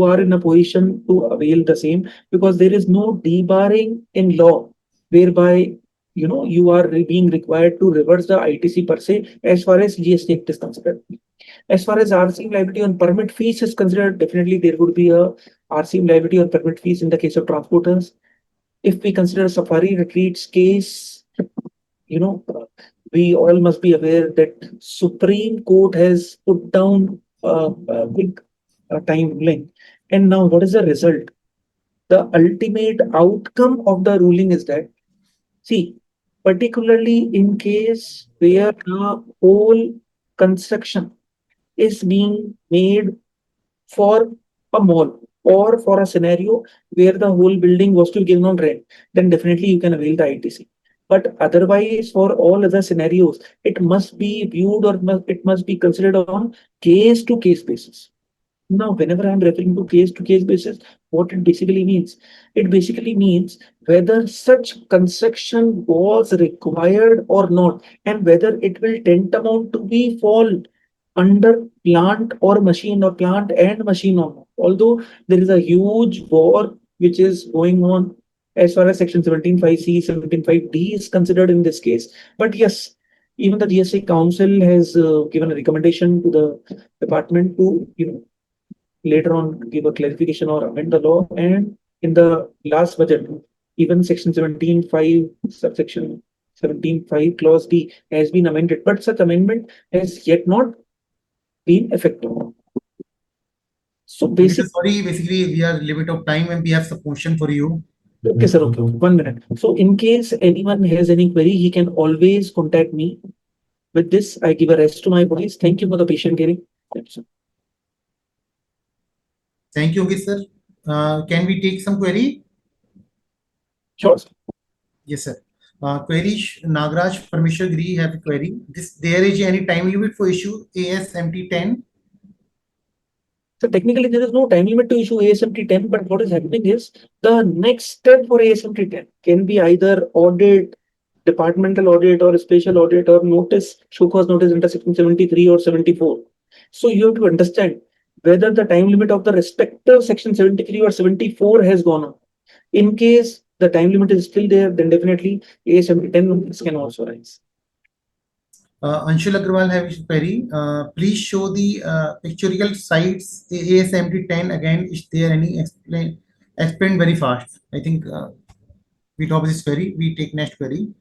are in a position to avail the same because there is no debarring in law whereby you are being required to reverse the ITC per se as far as GST Act is considered. As far as RCM liability on permit fees is considered, definitely there would be a RCM liability on permit fees in the case of transporters. If we consider safari retreats case, we all must be aware that Supreme Court has put down a big time length. And now what is the result? The ultimate outcome of the ruling is that, see, particularly in case where the whole construction is being made for a mall or for a scenario where the whole building was to be given on rent, then definitely you can avail the ITC. But otherwise, for all other scenarios, it must be viewed or it must be considered on case to case basis. Now, whenever I'm referring to case basis, what it basically means? It basically means whether such construction was required or not, and whether it will tantamount to be fall under plant or machine or plant and machine or not. Although there is a huge war which is going on as far as Section 17.5C, 17.5D is considered in this case. But yes, even the GSA Council has given a recommendation to the department to later on give a clarification or amend the law. And in the last budget, even Section 17.5, subsection 17.5, clause D has been amended, but such amendment has yet not been effective. So Sorry, basically we are limit of time and we have some question for you. Okay, sir. Okay, 1 minute. So in case anyone has any query, he can always contact me. With this, I give a rest to my voice. Thank you for the patient hearing. Thank you, sir. Thank you, Ankit sir. Can we take some query? Sure, sir. Yes, sir. Query Nagraj Parmeshwar have a query. There is any time limit for issue ASMT 10? So technically, there is no time limit to issue ASMT 10, but what is happening is the next step for ASMT 10 can be either audit, departmental audit, or a special audit, or notice, show cause notice under section 73 or 74. So you have to understand whether the time limit of the respective section 73 or 74 has gone up. In case the time limit is still there, then definitely ASMT 10 notice can also rise. Anshul Agrawal have a query. Please show the pictorial sites ASMT 10 again. Is there any explain very fast? I think we top this query. We take next query.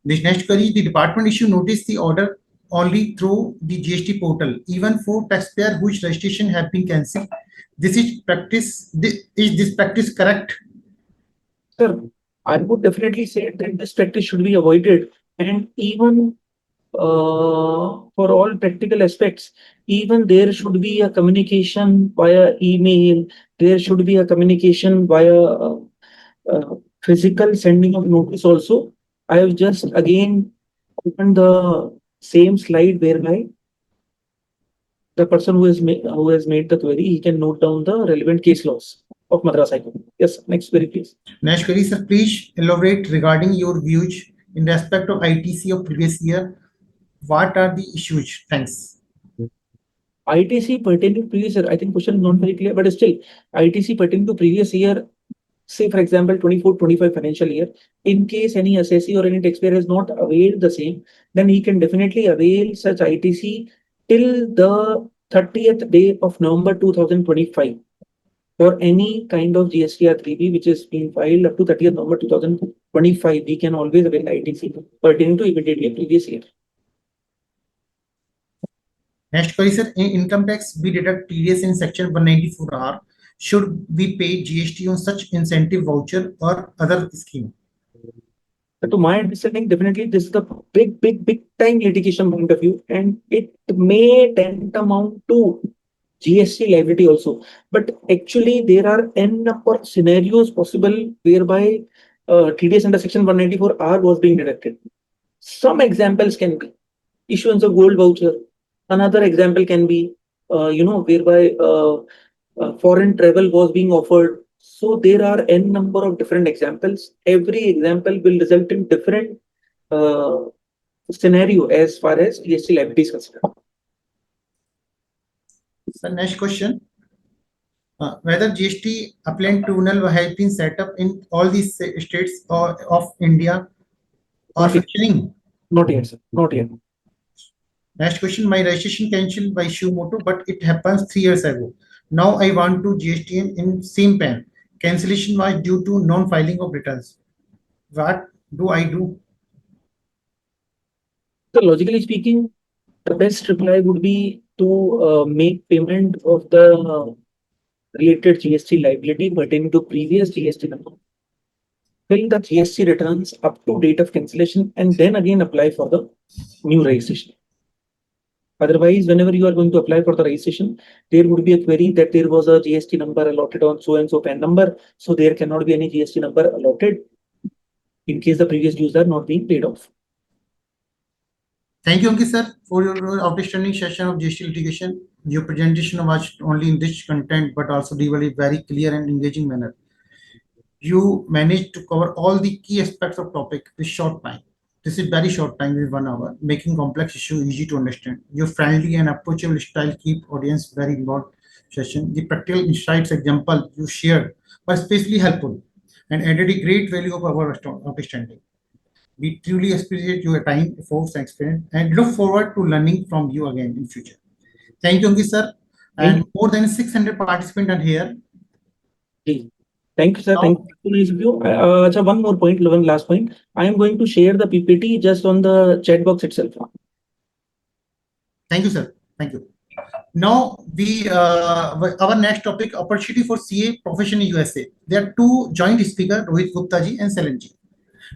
This next query, the department issue notice the order only through the GST portal, even for taxpayer whose registration have been cancelled. This is practice. Is this practice correct? Sir, I would definitely say that this practice should be avoided, and even for all practical aspects, even there should be a communication via email, there should be a communication via physical sending of notice also. I have just again opened the same slide whereby the person who has made the query, he can note down the relevant case laws of Madras High Court. Yes, next query, please. Next query, sir, please elaborate regarding your views in respect of ITC of previous year. What are the issues? Thanks. ITC pertaining to previous year, I think question is not very clear, but still, ITC pertaining to previous year, say for example 24-25 financial year, in case any assessee or any taxpayer has not availed the same, then he can definitely avail such ITC till the 30th day of November 2025 for any kind of GSTR 3B which is being filed up to 30th November 2025. We can always avail ITC pertaining to immediately previous year. Next query, sir, in income tax we deduct TDS in section 194R. Should we pay GST on such incentive voucher or other scheme? To my understanding, definitely this is the big time litigation point of view, and it may tend amount to GST liability also. But actually, there are n number of scenarios possible whereby TDS under section 194R was being deducted. Some examples can be issuance of gold voucher. Another example can be, whereby foreign travel was being offered. So there are n number of different examples. Every example will result in different scenario as far as GST liability is concerned. So next question. Whether GST appellant tribunal has been set up in all these states of India or Not yet. functioning? Not yet, sir. Not yet. Next question. My registration cancelled by Shimoto, but it happens 3 years ago. Now I want to GST in same pen. Cancellation was due to non-filing of returns. What do I do? So logically speaking, the best reply would be to make payment of the related GST liability pertaining to previous GST number. Fill the GST returns up to date of cancellation and then again apply for the new registration. Otherwise, whenever you are going to apply for the registration, there would be a query that there was a GST number allotted on so and so PAN number. So there cannot be any GST number allotted in case the previous dues are not being paid off. Thank you, Ankit sir, for your outstanding session of GST litigation. Your presentation was only in this content, but also delivered in very clear and engaging manner. You managed to cover all the key aspects of topic with short time. This is very short time with 1 hour, making complex issue easy to understand. Your friendly and approachable style keep audience very involved session. The practical insights example you shared were especially helpful and added a great value of our understanding. We truly appreciate your time, efforts, and experience, and look forward to learning from you again in future. Thank you, Ankit sir. And more than 600 participants are here. Thank you, sir. Thank you. Nice of you. One more point, one last point. I am going to share the PPT just on the chat box itself. Thank you, sir. Thank you. Now our next topic, opportunity for CA profession in USA. There are two joint speakers, Rohit Gupta ji and Selen ji.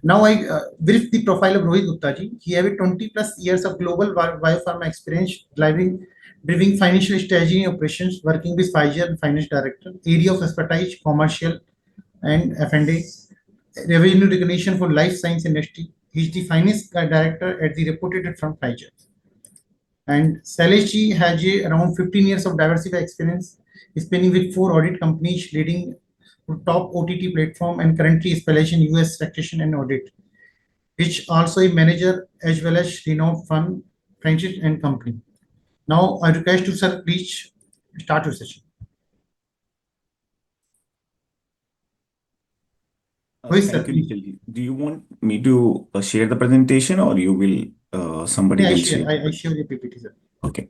Now I brief the profile of Rohit Gupta ji. He have 20+ years of global biopharma experience, delivering driving financial strategy and operations, working with Pfizer and finance director, area of expertise, commercial and F&A, revenue recognition for life science industry. He's the finance director at the reputed firm Pfizer. And Saleshi has around 15 years of diversified experience, spanning with 4 audit companies, leading to top OTT platform and currently specializing in US taxation and audit, which also a manager as well as renowned fund, franchise and company. Now I request to sir, please start your session. Please, sir, Thank you, Nikhil. Do you want me to share the presentation, or you will, somebody Yeah, will share? I share the PPT, sir. Okay.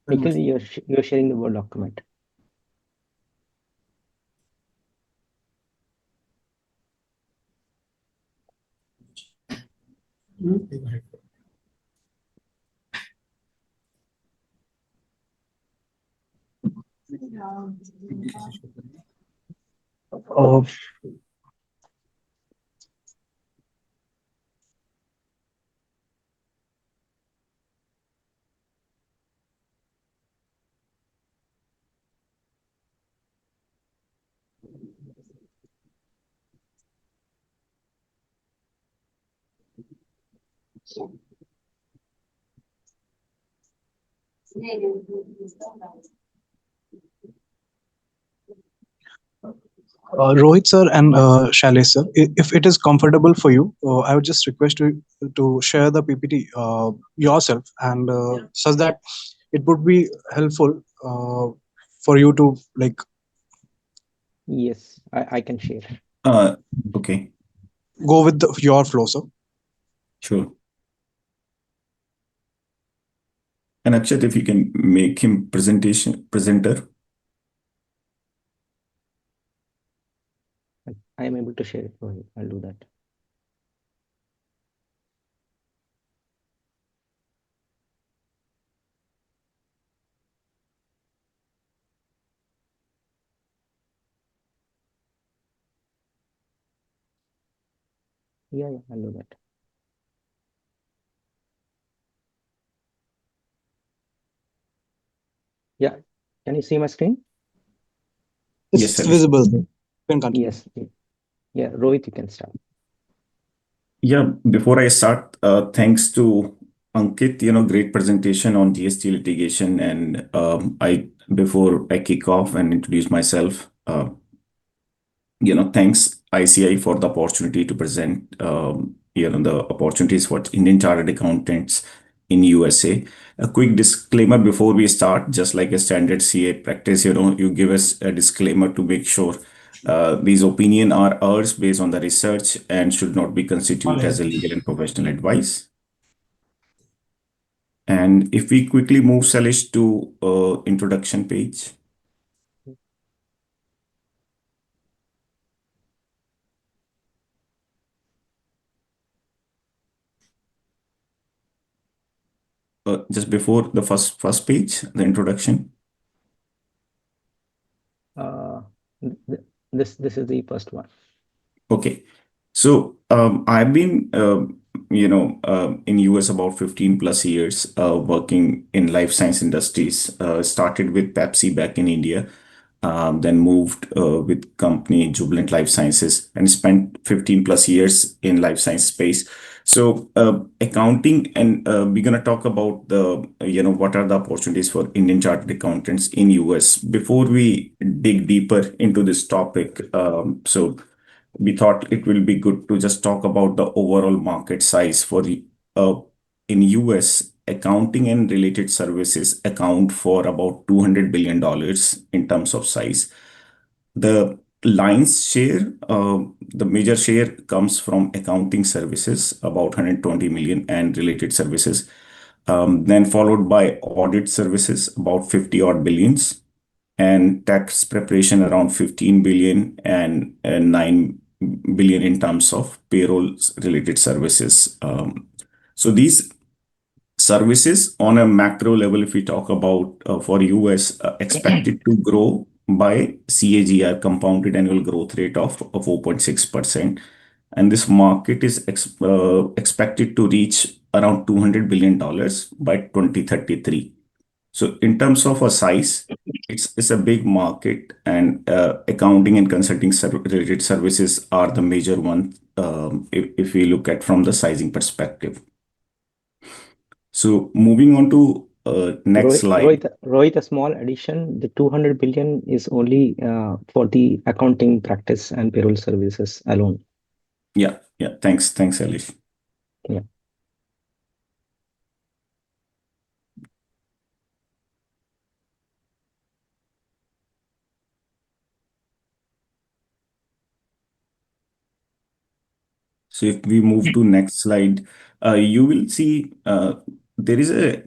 Nikhil, you're sharing the Word document. Go ahead. Rohit sir and Shailesh sir, if it is comfortable for you, I would just request you to share the PPT yourself, and such that it would be helpful for you to like Yes, I can share. Okay, go with your flow, sir. sure. And Akshat, if you can make him presenter. I am able to share it. Rohit. I'll do that. Yeah, I'll do that. Yeah, can you see my screen? Yes, It's Shailesh. visible, sir. You can continue. Yes. Yeah, Rohit, you can start. Yeah, before I start, thanks to Ankit, great presentation on GST litigation. And before I kick off and introduce myself, thanks ICI for the opportunity to present, the opportunities for Indian chartered accountants in USA. A quick disclaimer before we start, just like a standard CA practice, you give us a disclaimer to make sure these opinions are ours based on the research and should not be constituted as a legal and professional advice. And if we quickly move, Salish, to introduction page. Just before the first page, the introduction. This is the first one. Okay. So I've been, in US about 15 plus years, working in life science industries. Started with Pepsi back in India, then moved with company Jubilant Life Sciences and spent 15 plus years in life science space. So accounting, and we're going to talk about what are the opportunities for Indian chartered accountants in US. Before we dig deeper into this topic, so we thought it will be good to just talk about the overall market size for the in US. Accounting and related services account for about $200 billion in terms of size. The lion's share, the major share comes from accounting services, about 120 million, and related services. Then followed by audit services, about 50 odd billions, and tax preparation around 15 billion, and 9 billion in terms of payroll related services. So these services on a macro level, if we talk about for US, expected to grow by CAGR, compounded annual growth rate of 4.6%. And this market is expected to reach around $200 billion by 2033. So in terms of a size, it's a big market, and accounting and consulting related services are the major ones, if we look at from the sizing perspective. So moving on to next slide. Rohit, a small addition. The 200 billion is only for the accounting practice and payroll services alone. Yeah. Thanks, Alish. Yeah. So if we move to next slide, you will see there is a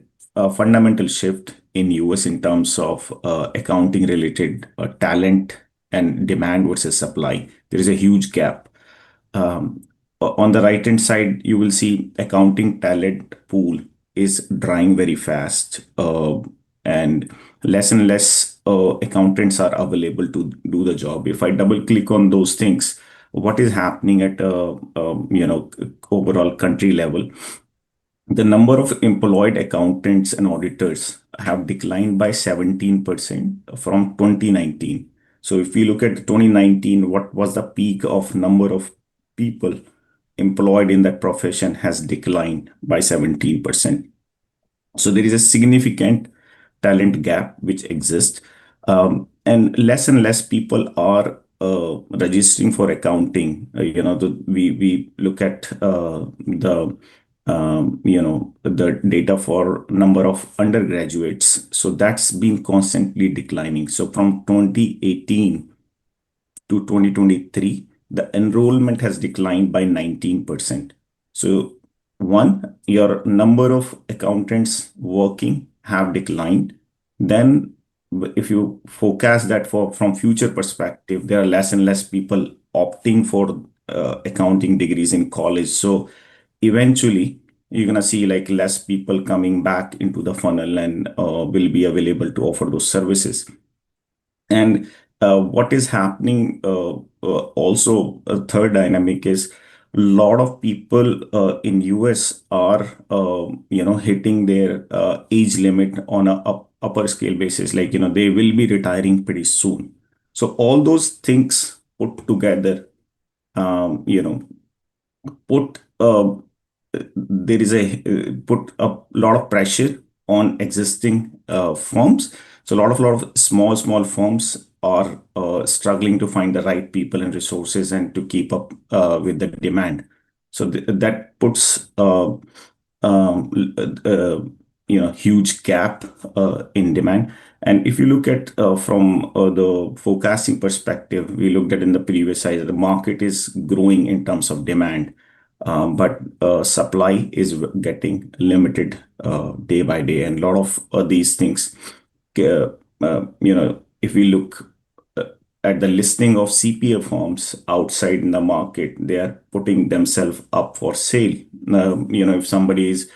fundamental shift in US in terms of accounting related talent and demand versus supply. There is a huge gap. Um, on the right hand side, you will see accounting talent pool is drying very fast, and less accountants are available to do the job. If I double click on those things, what is happening at overall country level? The number of employed accountants and auditors have declined by 17% from 2019. So if we look at 2019, what was the peak of number of people employed in that profession has declined by 17%. So there is a significant talent gap which exists, and less people are registering for accounting. We look at the data for number of undergraduates. So that's been constantly declining. So from 2018 to 2023, the enrollment has declined by 19%. So one, your number of accountants working have declined. Then if you forecast that from future perspective, there are less and less people opting for accounting degrees in college. So eventually you're going to see like less people coming back into the funnel and will be available to offer those services. And what is happening also, a third dynamic is a lot of people in US are hitting their age limit on a upper scale basis. Like they will be retiring pretty soon. So all those things put together, um, you know, put there is a put a lot of pressure on existing firms. So a lot of small firms are struggling to find the right people and resources and to keep up with the demand. So that puts huge gap in demand. And if you look at from the forecasting perspective, we looked at in the previous slide, the market is growing in terms of demand, but supply is getting limited day by day. And a lot of these things, if we look at the listing of CPA firms outside in the market, they are putting themselves up for sale. If somebody is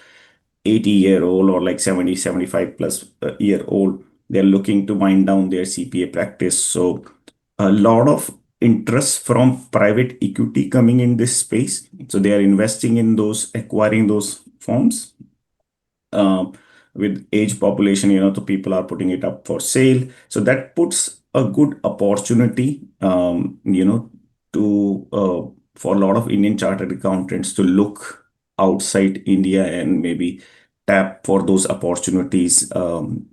80-year-old or like 70, 75 plus year old, they're looking to wind down their CPA practice. So a lot of interest from private equity coming in this space. So they are investing in those, acquiring those firms. With age population, the people are putting it up for sale. So that puts a good opportunity, to for a lot of Indian chartered accountants to look outside India and maybe tap for those opportunities. So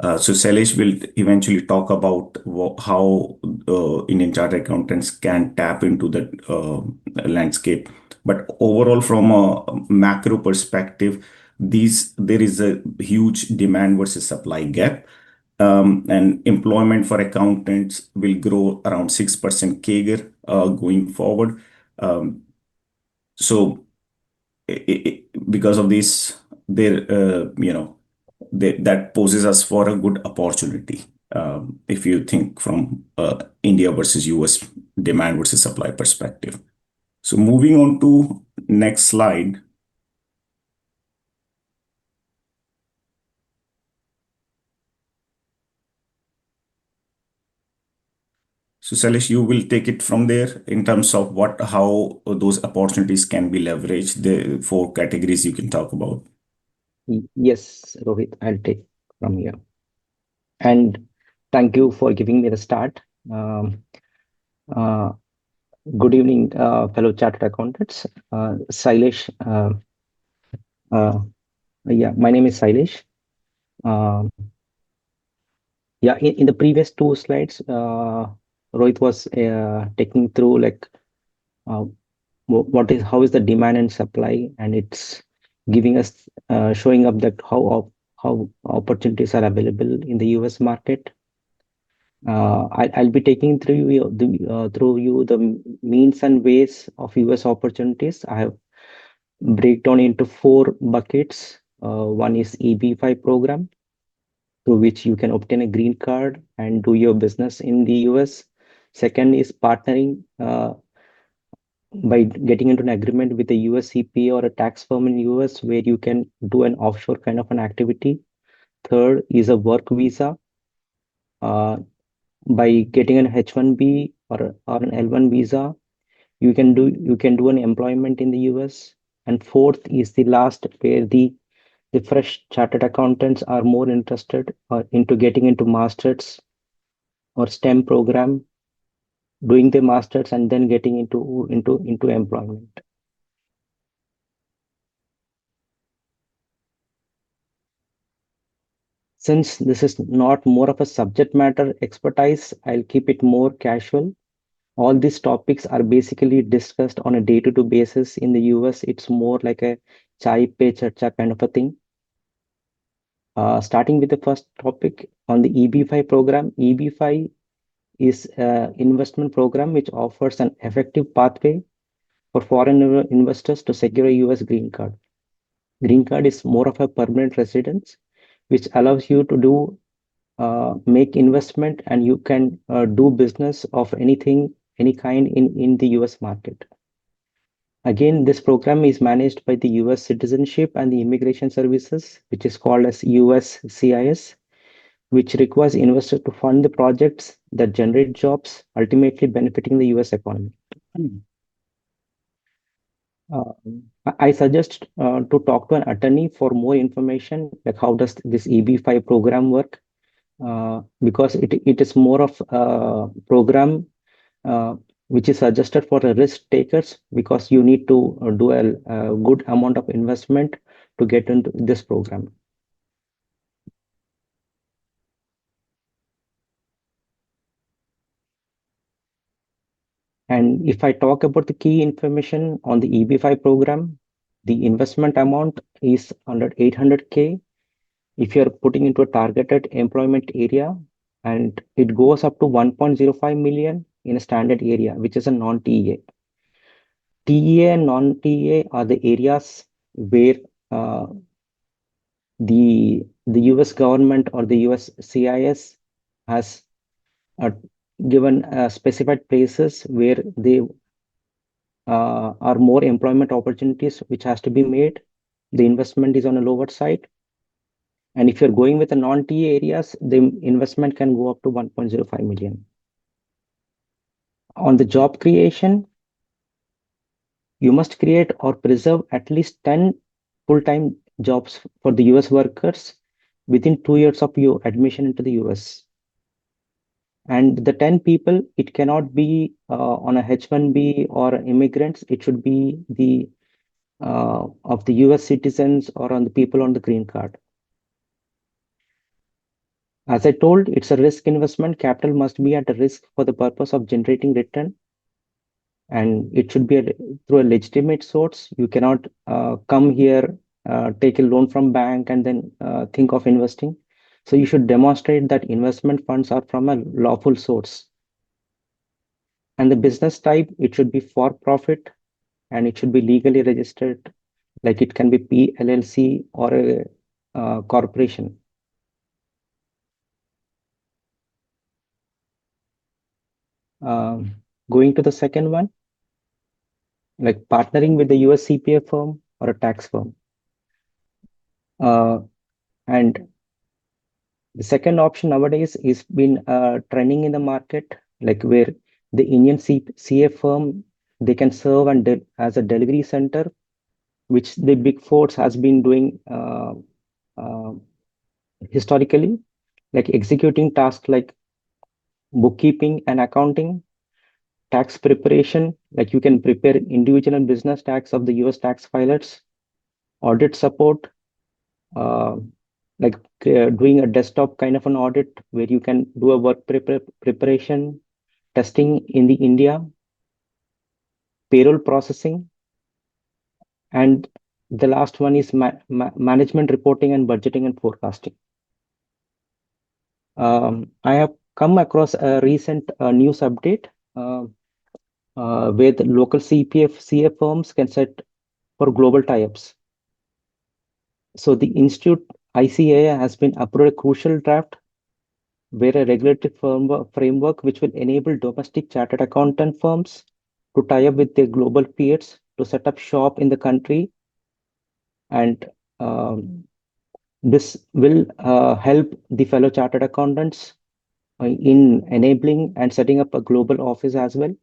Sailesh will eventually talk about how Indian chartered accountants can tap into the landscape. But overall, from a macro perspective, there is a huge demand versus supply gap. And employment for accountants will grow around 6% CAGR going forward. So because of this, that poses us for a good opportunity, if you think from India versus US demand versus supply perspective. So moving on to next slide. So Sailesh, you will take it from there in terms of how those opportunities can be leveraged. The four categories you can talk about. Yes, Rohit, I'll take from here. And thank you for giving me the start. Um, uh, Good evening, fellow chartered accountants. Sailesh, uh, yeah, my name is Sailesh. Um, yeah, in the previous two slides, Rohit was taking through like uh, how is the demand and supply, and it's giving us showing up that how opportunities are available in the US market. I'll be taking through you the means and ways of US opportunities. I have break down into four buckets. One is EB5 program, through which you can obtain a green card and do your business in the US. Second is partnering by getting into an agreement with a US CPA or a tax firm in US where you can do an offshore kind of an activity. Third is a work visa. By getting an H1B or an L1 visa, you can do an employment in the US. And fourth is the last, where the fresh chartered accountants are more interested into getting into masters or STEM program, doing the masters and then getting into employment. Since this is not more of a subject matter expertise, I'll keep it more casual. All these topics are basically discussed on a day-to-day basis. In the US, it's more like a chai pe charcha kind of a thing. Starting with the first topic on the EB5 program. EB5 is an investment program which offers an effective pathway for foreign investors to secure a US green card. Green card is more of a permanent residence, which allows you to make investment, and you can do business of any kind in the US market. Again, this program is managed by the US Citizenship and the Immigration Services, which is called as USCIS, which requires investors to fund the projects that generate jobs, ultimately benefiting the US economy. I suggest to talk to an attorney for more information, like how does this EB5 program work, because it is more of a program which is suggested for the risk takers, because you need to do a good amount of investment to get into this program. And if I talk about the key information on the EB5 program, the investment amount is under 800K if you're putting into a targeted employment area, and it goes up to 1.05 million in a standard area, which is a non-TEA. TEA and non-TEA are the areas where the US government or the US CIS has uh, given specified places where they are more employment opportunities which has to be made. The investment is on a lower side. And if you're going with the non-TEA areas, the investment can go up to 1.05 million. On the job creation, you must create or preserve at least 10 full-time jobs for the US workers within 2 years of your admission into the US. And the 10 people, it cannot be on a H1B or immigrants. It should be the of the US citizens or on the people on the green card. As I told, it's a risk investment. Capital must be at a risk for the purpose of generating return, and it should be through a legitimate source. You cannot come here, take a loan from bank, and then think of investing. So you should demonstrate that investment funds are from a lawful source. And the business type, it should be for profit, and it should be legally registered, like it can be PLLC or a corporation. Going to the second one, like partnering with the US CPA firm or a tax firm. And the second option nowadays is been trending in the market, like where the Indian CA firm, they can serve and as a delivery center, which the Big Fours has been doing uh, historically, like executing tasks like bookkeeping and accounting, tax preparation, like you can prepare individual and business tax of the US tax filers, audit support, uh, like doing a desktop kind of an audit where you can do a work preparation, testing in the India, payroll processing, and the last one is management reporting and budgeting and forecasting. I have come across a recent news update where the local CA firms can set for global tie-ups. So the Institute ICAI has been approved a crucial draft where a regulatory framework which will enable domestic chartered accountant firms to tie up with their global peers to set up shop in the country, and this will help the fellow chartered accountants in enabling and setting up a global office as well.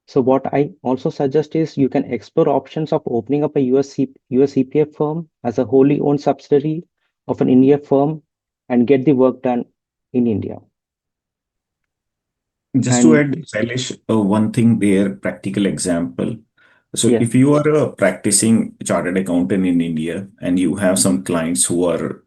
So what I also suggest is you can explore options of opening up a US CPF firm as a wholly owned subsidiary of an India firm and get the work done in India. Just to And add, Sailesh, one thing there, practical example. So yeah, if you are a practicing chartered accountant in India and you have some clients who are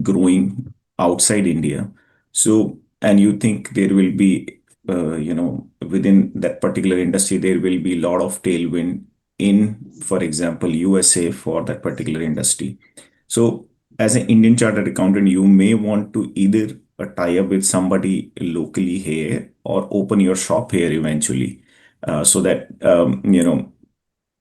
growing outside India, so and you think there will be, within that particular industry, there will be a lot of tailwind in, for example, USA for that particular industry. So as an Indian chartered accountant, you may want to either tie up with somebody locally here or open your shop here eventually, so that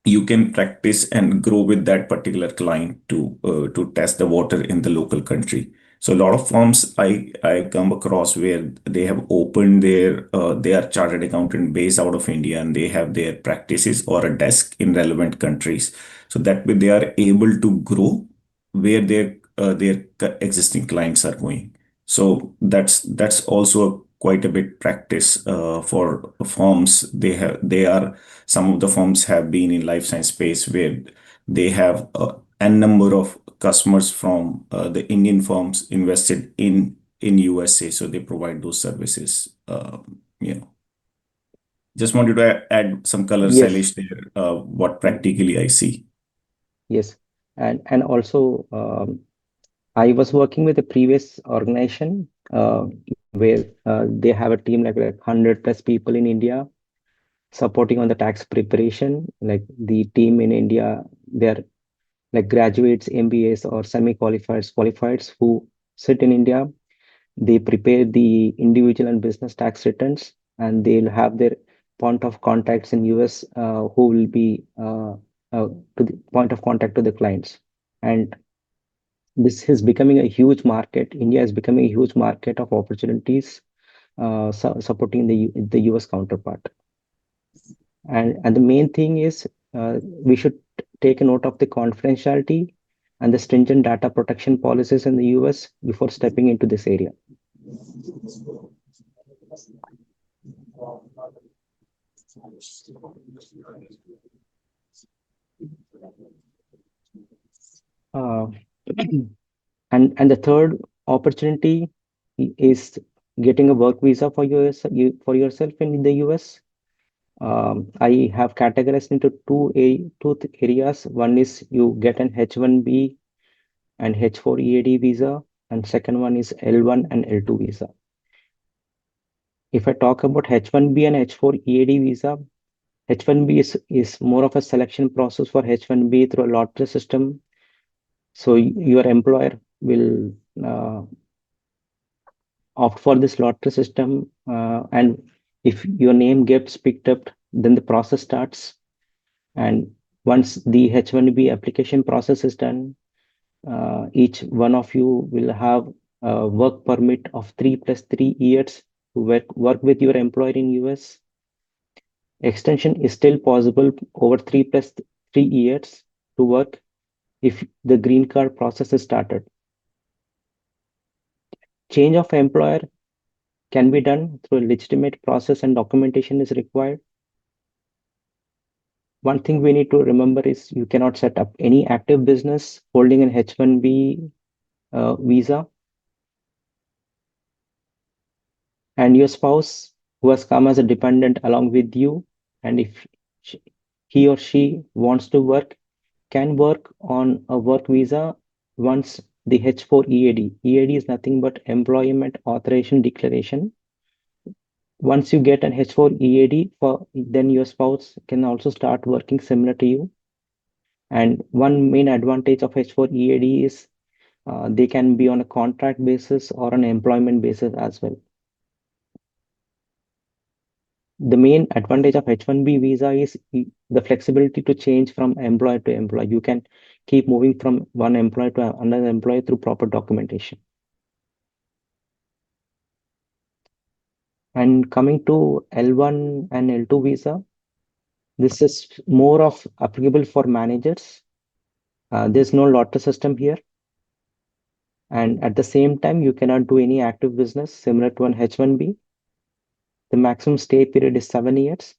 you can practice and grow with that particular client to test the water in the local country. So a lot of firms I come across where they have opened they are chartered accountant based out of India and they have their practices or a desk in relevant countries. So that way they are able to grow where their existing clients are going. So that's also quite a bit practice for firms. They are some of the firms have been in life science space where they have a number of customers from the Indian firms invested in USA, so they provide those services. Just wanted to add some color, yes, Sailesh, there. What practically I see. yes, and also I was working with a previous organization where they have a team like 100+ people in India supporting on the tax preparation. Like the team in India, they're like graduates, MBAs or qualifieds who sit in India. They prepare the individual and business tax returns, and they'll have their point of contacts in US who will be to the point of contact to the clients. And this is becoming a huge market. India is becoming a huge market of opportunities supporting the US counterpart. And the main thing is we should take a note of the confidentiality and the stringent data protection policies in the US before stepping into this area. Uh, and the third opportunity is getting a work visa for for yourself in the US. I have categorized into two areas. One is you get an H1B and H4 EAD visa, and second one is L1 and L2 visa. If I talk about H1B and H4 EAD visa, H1B is more of a selection process for H1B through a lottery system. So your employer will opt for this lottery system, and if your name gets picked up, then the process starts. And once the H1B application process is done, each one of you will have a work permit of 3 + 3 years to work with your employer in US. Extension is still possible over 3 + 3 years to work if the green card process is started. Change of employer can be done through a legitimate process and documentation is required. One thing we need to remember is you cannot set up any active business holding an H-1B visa, and your spouse who has come as a dependent along with you, and if sh- he or she wants to work, can work on a work visa once the H4 EAD. EAD is nothing but Employment Authorization Declaration. Once you get an H4 EAD, then your spouse can also start working similar to you. And one main advantage of H4 EAD is they can be on a contract basis or an employment basis as well. The main advantage of H1B visa is the flexibility to change from employer to employer. You can keep moving from one employer to another employer through proper documentation. And coming to L1 and L2 visa, this is more of applicable for managers. There's no lottery system here. And at the same time, you cannot do any active business similar to an H1B. The maximum stay period is 7 years.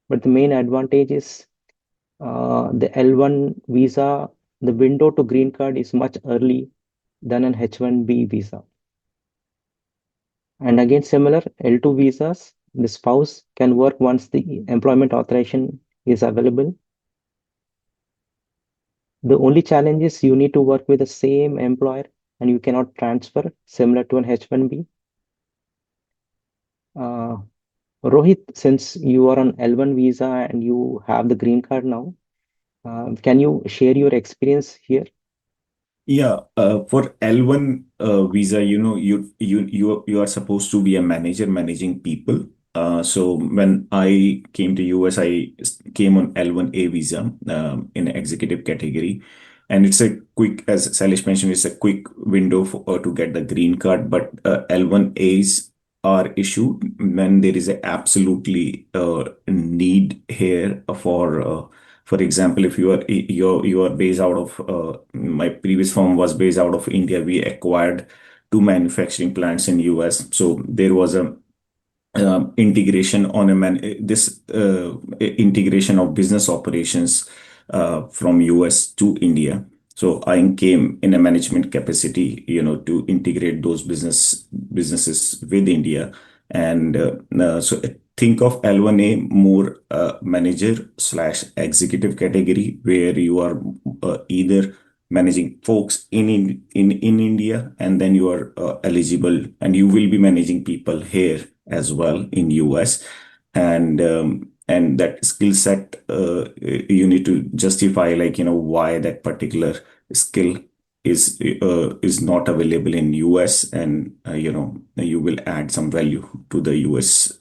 But the main advantage is the L1 visa, the window to green card is much early than an H1B visa. And again, similar L2 visas, the spouse can work once the employment authorization is available. The only challenge is you need to work with the same employer and you cannot transfer similar to an H1B. Rohit, since you are on L1 visa and you have the green card now, can you share your experience here? Yeah, for L1 visa, you are supposed to be a manager managing people. So when I came to US, came on L1A visa in executive category, and it's a quick, as Salish mentioned, it's a quick window to get the green card. But L1As are issued when there is a absolutely need here for example, if you are based out of my previous firm was based out of India, we acquired two manufacturing plants in US. So there was a integration on integration of business operations from US to India. So I came in a management capacity, to integrate those businesses with India. And so think of L1A more manager slash executive category, where you are either managing folks in India, and then you are eligible, and you will be managing people here as well in US. And that skill set, you need to justify, like, why that particular skill is not available in US, and you will add some value to the US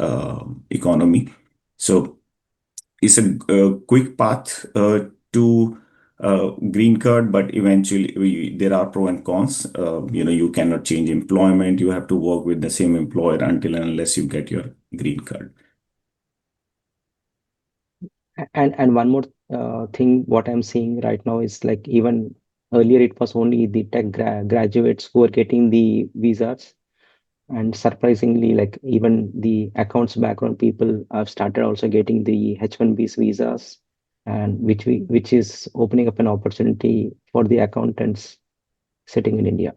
economy. So it's a quick path to green card, but eventually there are pros and cons. You cannot change employment. You have to work with the same employer until and unless you get your green card. And one more thing, what I'm seeing right now is like even earlier it was only the tech graduates who were getting the visas. And surprisingly, like even the accounts background people have started also getting the H1B's visas, and which is opening up an opportunity for the accountants sitting in India.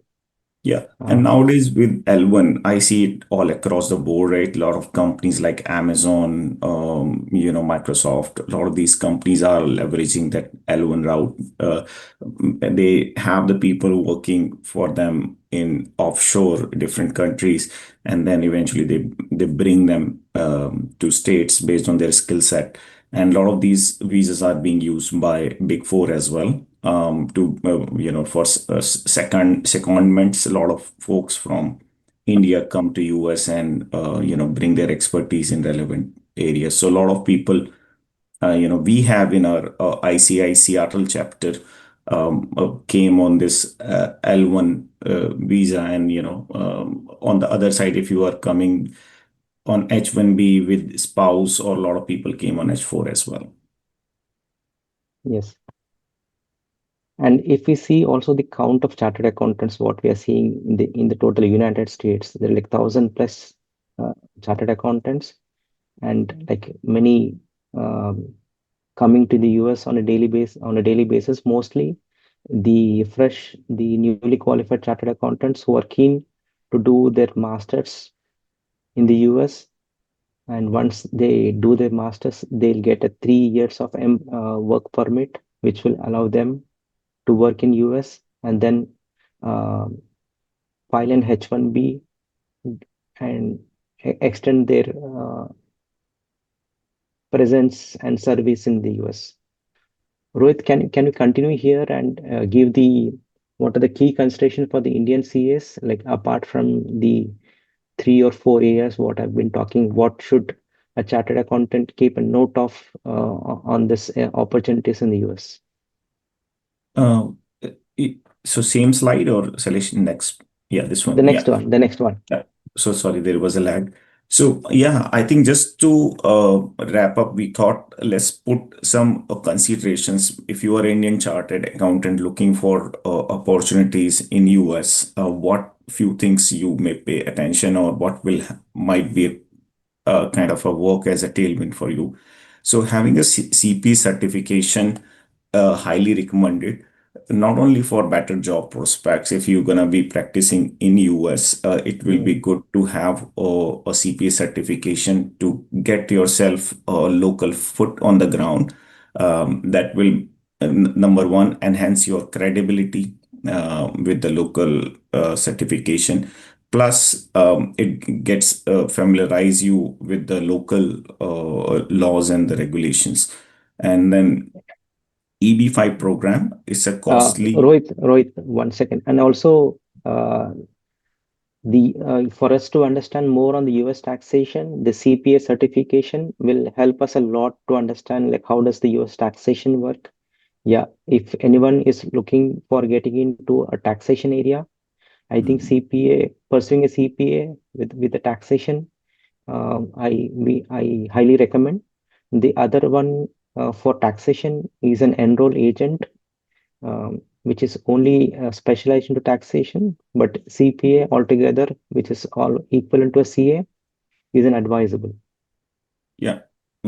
Yeah. Uh, And nowadays with L1, I see it all across the board, right? A lot of companies like Amazon, Microsoft, a lot of these companies are leveraging that L1 route. And they have the people working for them in offshore different countries, and then eventually they bring them to states based on their skill set. And a lot of these visas are being used by Big Four as well, to for secondments. A lot of folks from India come to US and bring their expertise in relevant areas. So a lot of people, we have in our ICI Seattle chapter, came on this L1 visa, and on the other side, if you are coming on H1B with spouse, or a lot of people came on H4 as well. yes. And if we see also the count of chartered accountants, what we are seeing in the total United States, there are like 1,000 plus chartered accountants, and like many um, coming to the US on a daily basis, mostly the newly qualified chartered accountants who are keen to do their masters in the US. And once they do their masters, they'll get a 3 years of work permit, which will allow them to work in US, and then uh, file an H1B and extend their presence and service in the US. Rohit, can you continue here and give the what are the key considerations for the Indian CAs, like apart from the 3 or 4 areas what I've been talking, what should a chartered accountant keep a note of on this opportunities in the US? Uh, so same slide or selection next? Yeah, this one. Yeah. The next one. Yeah. So sorry, there was a lag. So yeah, I think just to wrap up, we thought let's put some considerations. If you are Indian chartered accountant looking for opportunities in US, what few things you may pay attention, or what will might be kind of a work as a tailwind for you. So having a CP certification highly recommended, not only for better job prospects. If you're gonna be practicing in US, it will be good to have a CPA certification to get yourself a local foot on the ground. That will number one, enhance your credibility with the local certification. Plus, it gets familiarize you with the local laws and the regulations. And then EB5 program is a costly. Rohit, 1 second. And also, the for us to understand more on the US taxation, the CPA certification will help us a lot to understand like how does the US taxation work. Yeah, if anyone is looking for getting into a taxation area, I think pursuing a CPA with the taxation, I highly recommend. The other one for taxation is an enroll agent, which is only specialized into taxation, but CPA altogether, which is all equivalent to a CA, is an advisable. Yeah.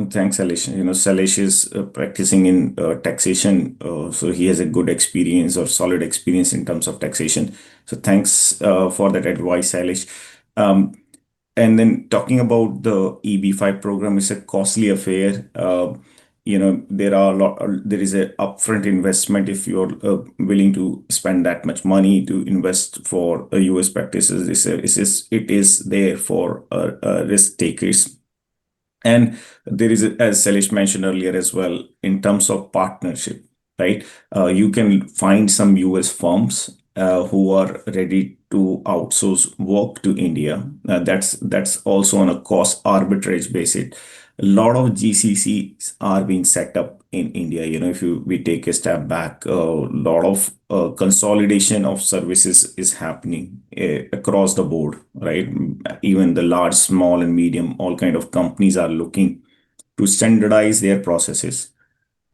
Thanks, Salesh. Salesh is practicing in taxation, so he has a good experience or solid experience in terms of taxation. So thanks for that advice, Salesh. Um, and then talking about the EB5 program, is a costly affair. There is a upfront investment if you're willing to spend that much money to invest for US practices. It is there for risk takers. And there is, as Salish mentioned earlier as well, in terms of partnership, right? You can find some US firms who are ready to outsource work to India. That's also on a cost arbitrage basis. A lot of GCCs are being set up in India. If we take a step back, a lot of consolidation of services is happening across the board, right? Even the large, small, and medium, all kind of companies are looking to standardize their processes.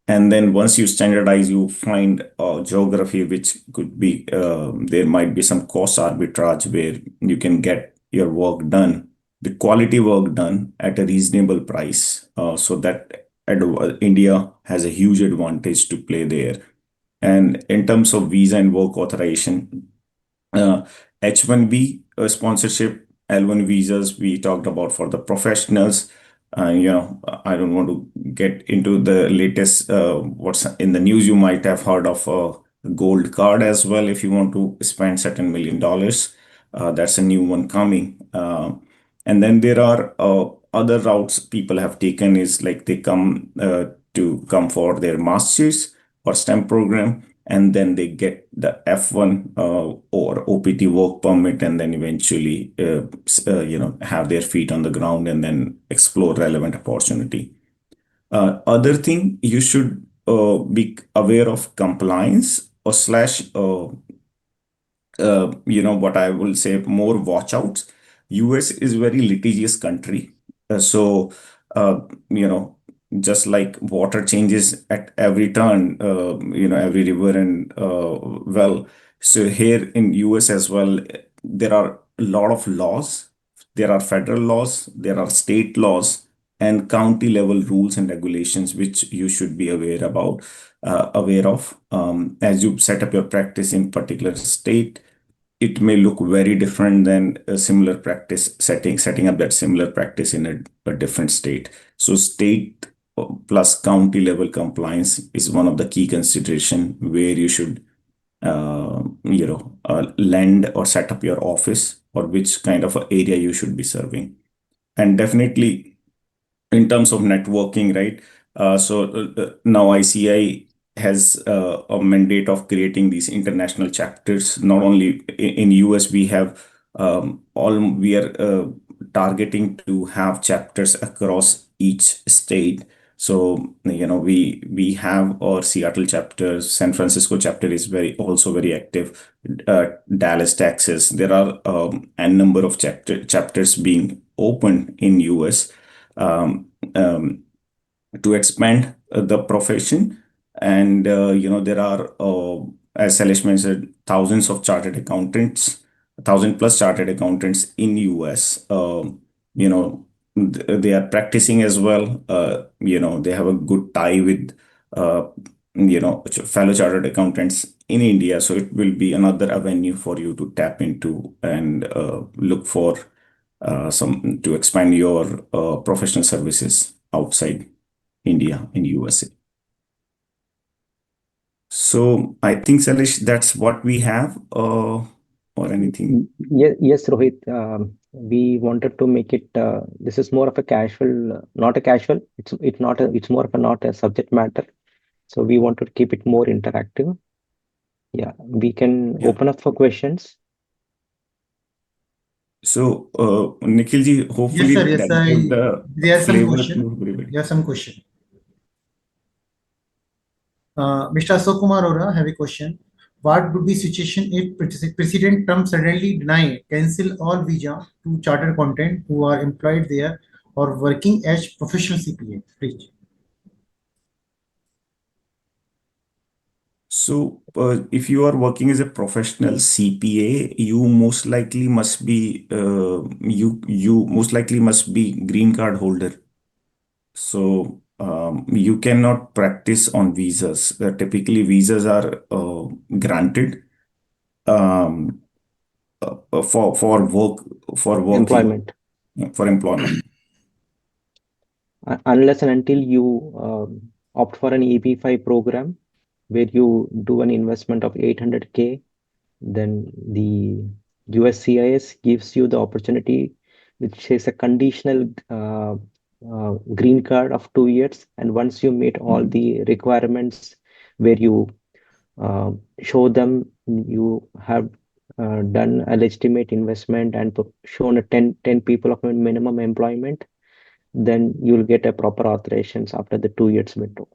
And then once you standardize, you find a geography which could be, there might be some cost arbitrage where you can get your work done, the quality work done at a reasonable price. So that India has a huge advantage to play there. And in terms of visa and work authorization, uh, H1B sponsorship, L1 visas we talked about for the professionals. I don't want to get into the latest what's in the news. You might have heard of a gold card as well if you want to spend certain $1 million. That's a new one coming. And then there are other routes people have taken is like they come for their masters or STEM program, and then they get the F1 or OPT work permit, and then eventually have their feet on the ground and then explore relevant opportunity. Other thing, you should be aware of compliance or slash what I will say, more watch outs. US is very litigious country. So, you know, just like water changes at every turn, every river and well. So here in US as well, there are a lot of laws There are federal laws, there are state laws, and county level rules and regulations which you should be aware of. As you set up your practice in particular state, it may look very different than a similar practice setting up that similar practice in a different state. So state plus county level compliance is one of the key consideration where you should land or set up your office, or which kind of a area you should be serving. And definitely in terms of networking, right? Now ICI has a mandate of creating these international chapters. Not only in US, we are targeting to have chapters across each state. So we have our Seattle chapter, San Francisco chapter is also very active. Dallas, Texas. There are a number of chapters being opened in US. Um, um, to expand the profession. And there are, as Salesh mentioned, thousands of chartered accountants, 1,000+ chartered accountants in US. You know, they are practicing as well. They have a good tie with uh, fellow chartered accountants in India. So it will be another avenue for you to tap into and look for some to expand your professional services outside India in USA. So I think, Salish, that's what we have, or anything. Yes, Rohit. We wanted to make it. This is more of a casual, not a casual. It's not a. It's more of a not a subject matter. So we want to keep it more interactive. Yeah, we can Yeah. open up for questions. So, Nikhilji, Yes, hopefully sir. Yes, that give the there are some flavor question. to everybody. There are some question. Mr. Ashok Kumar Ora have a question. What would be situation if President Trump suddenly deny, cancel all visa to charter content who are employed there or working as professional CPA? Please. So, if you are working as a professional CPA, you most likely must be green card holder. So you cannot practice on visas. Typically, visas are granted um, for work for working Employment. for employment. Unless and until you opt for an EB-5 program where you do an investment of 800K, then the USCIS gives you the opportunity, which is a conditional green card of 2 years. And once you meet all the requirements where you show them you have done a legitimate investment and shown a 10 people of minimum employment, then you'll get a proper authorizations after the 2 years window.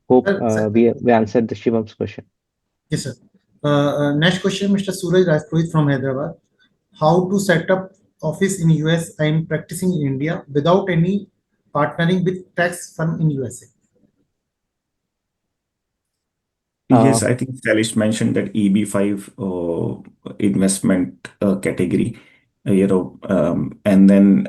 Hope we answered the Shivam's question. Yes, sir. Next question, Mr. Suraj Rajpurohit from Hyderabad. How to set up office in US? I am practicing in India without any partnering with tax firm in USA. Yes, I think Salish mentioned that EB-5 investment category, and then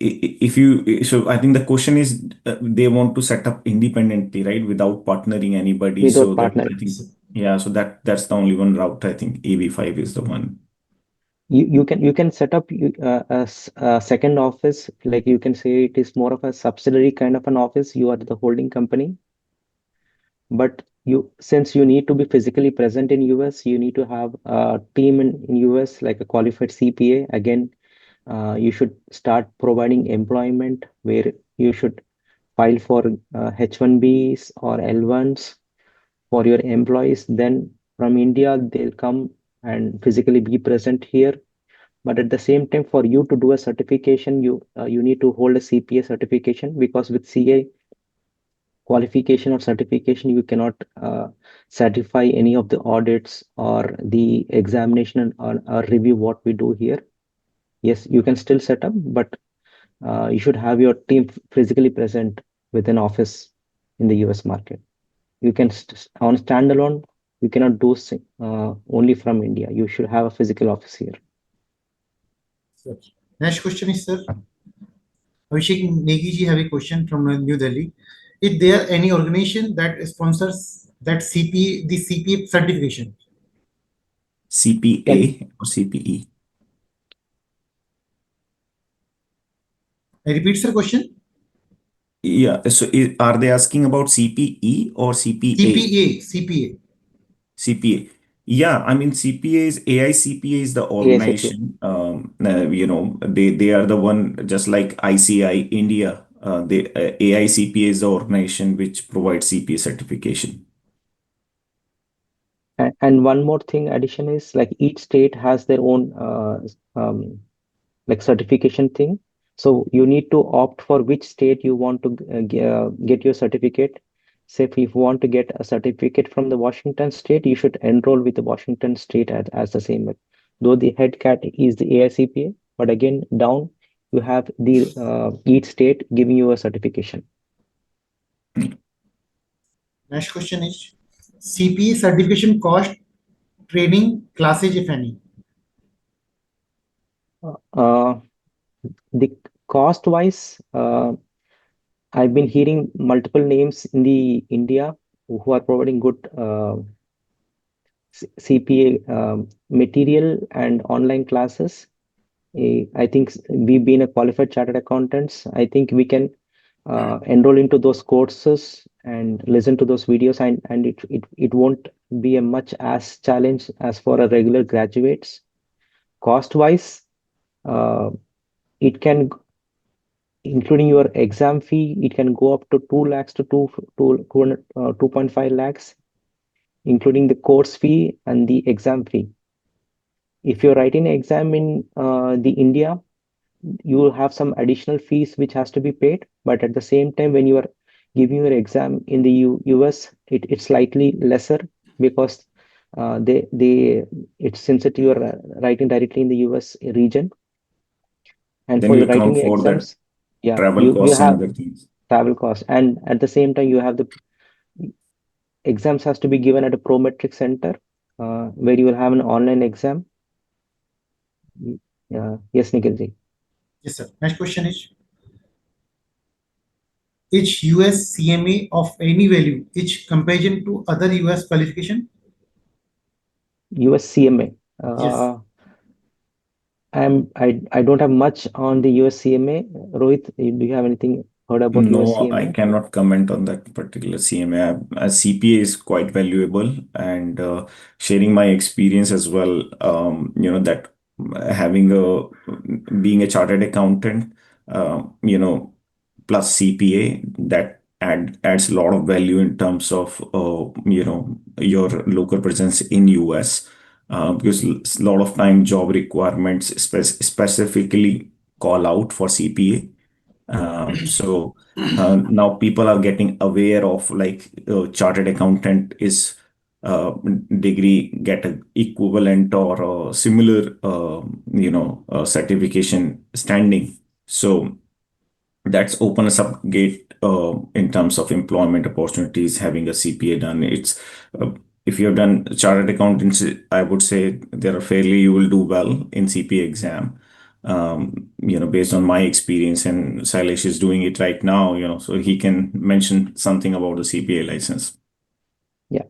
if you, so I think the question is they want to set up independently, right, without partnering anybody. Without So that I partnering. think, yeah, so that's the only one route. I think EB-5 is the one. You can set up a second office, like you can say it is more of a subsidiary kind of an office. You are the holding company, but since you need to be physically present in US, you need to have a team in US like a qualified CPA. Again, you should start providing employment where you should file for H1Bs or L1s for your employees. Then from India, they'll come and physically be present here. But at the same time, for you to do a certification, you need to hold a CPA certification, because with CA qualification or certification, you cannot certify any of the audits or the examination or review what we do here. Yes, you can still set up, but you should have your team physically present with an office in the US market. You can on standalone, You cannot do only from India. You should have a physical office here. Sir. Next question is, sir. Abhishek Negi ji have a question from New Delhi. Is there any organization that sponsors that the CPA certification? CPA or CPE? I repeat, sir, question. Yeah. So are they asking about CPE or CPA? CPA. CPA. Yeah, I mean CPA is AICPA is the ASAP. organization. They are the one, just like ICI India. AICPA is the organization which provides CPA certification. And one more thing addition is like each state has their own like certification thing. So you need to opt for which state you want to get your certificate. Say if you want to get a certificate from the Washington state, you should enroll with the Washington state as the same. Though the head cat is the AICPA, but again down you have the each state giving you a certification. Next question is CPA certification cost, training, classes, if any. Uh, the cost wise, I've been hearing multiple names in the India who are providing good CPA material and online classes. I think we being a qualified chartered accountants, I think we can enroll into those courses and listen to those videos, and it won't be a much as challenge as for a regular graduates. Cost wise, uh, it can, including your exam fee, it can go up to 2 lakhs to 2.5 lakhs, including the course fee and the exam fee. If you're writing an exam in the India, you will have some additional fees which has to be paid. But at the same time, when you are giving your exam in the US, it's slightly lesser because it's since that you are writing directly in the US region, and Then for you your writing account your for that exams, yeah, travel you costs and have other things. travel costs, and at the same time you have the exams has to be given at a prometric center where you will have an online exam. Yes, Nikhilji. Yes, sir. Next question is US CMA of any value, each comparison to other US qualification? US CMA. Yes. I don't have much on the US CMA. Rohit, do you have anything heard about US No, I CMA? cannot comment on that particular CMA. As CPA is quite valuable, and sharing my experience as well. That having a being a chartered accountant, plus CPA, that adds a lot of value in terms of your local presence in US. Because a lot of time job requirements specifically call out for CPA. Now people are getting aware of, like, chartered accountant is degree get a equivalent or a similar certification standing. So that's open us up gate in terms of employment opportunities. Having a CPA done, it's if you've done chartered accountancy, I would say there are fairly you will do well in CPA exam. Based on my experience, and Sailesh is doing it right now, so he can mention something about the CPA license. Yeah.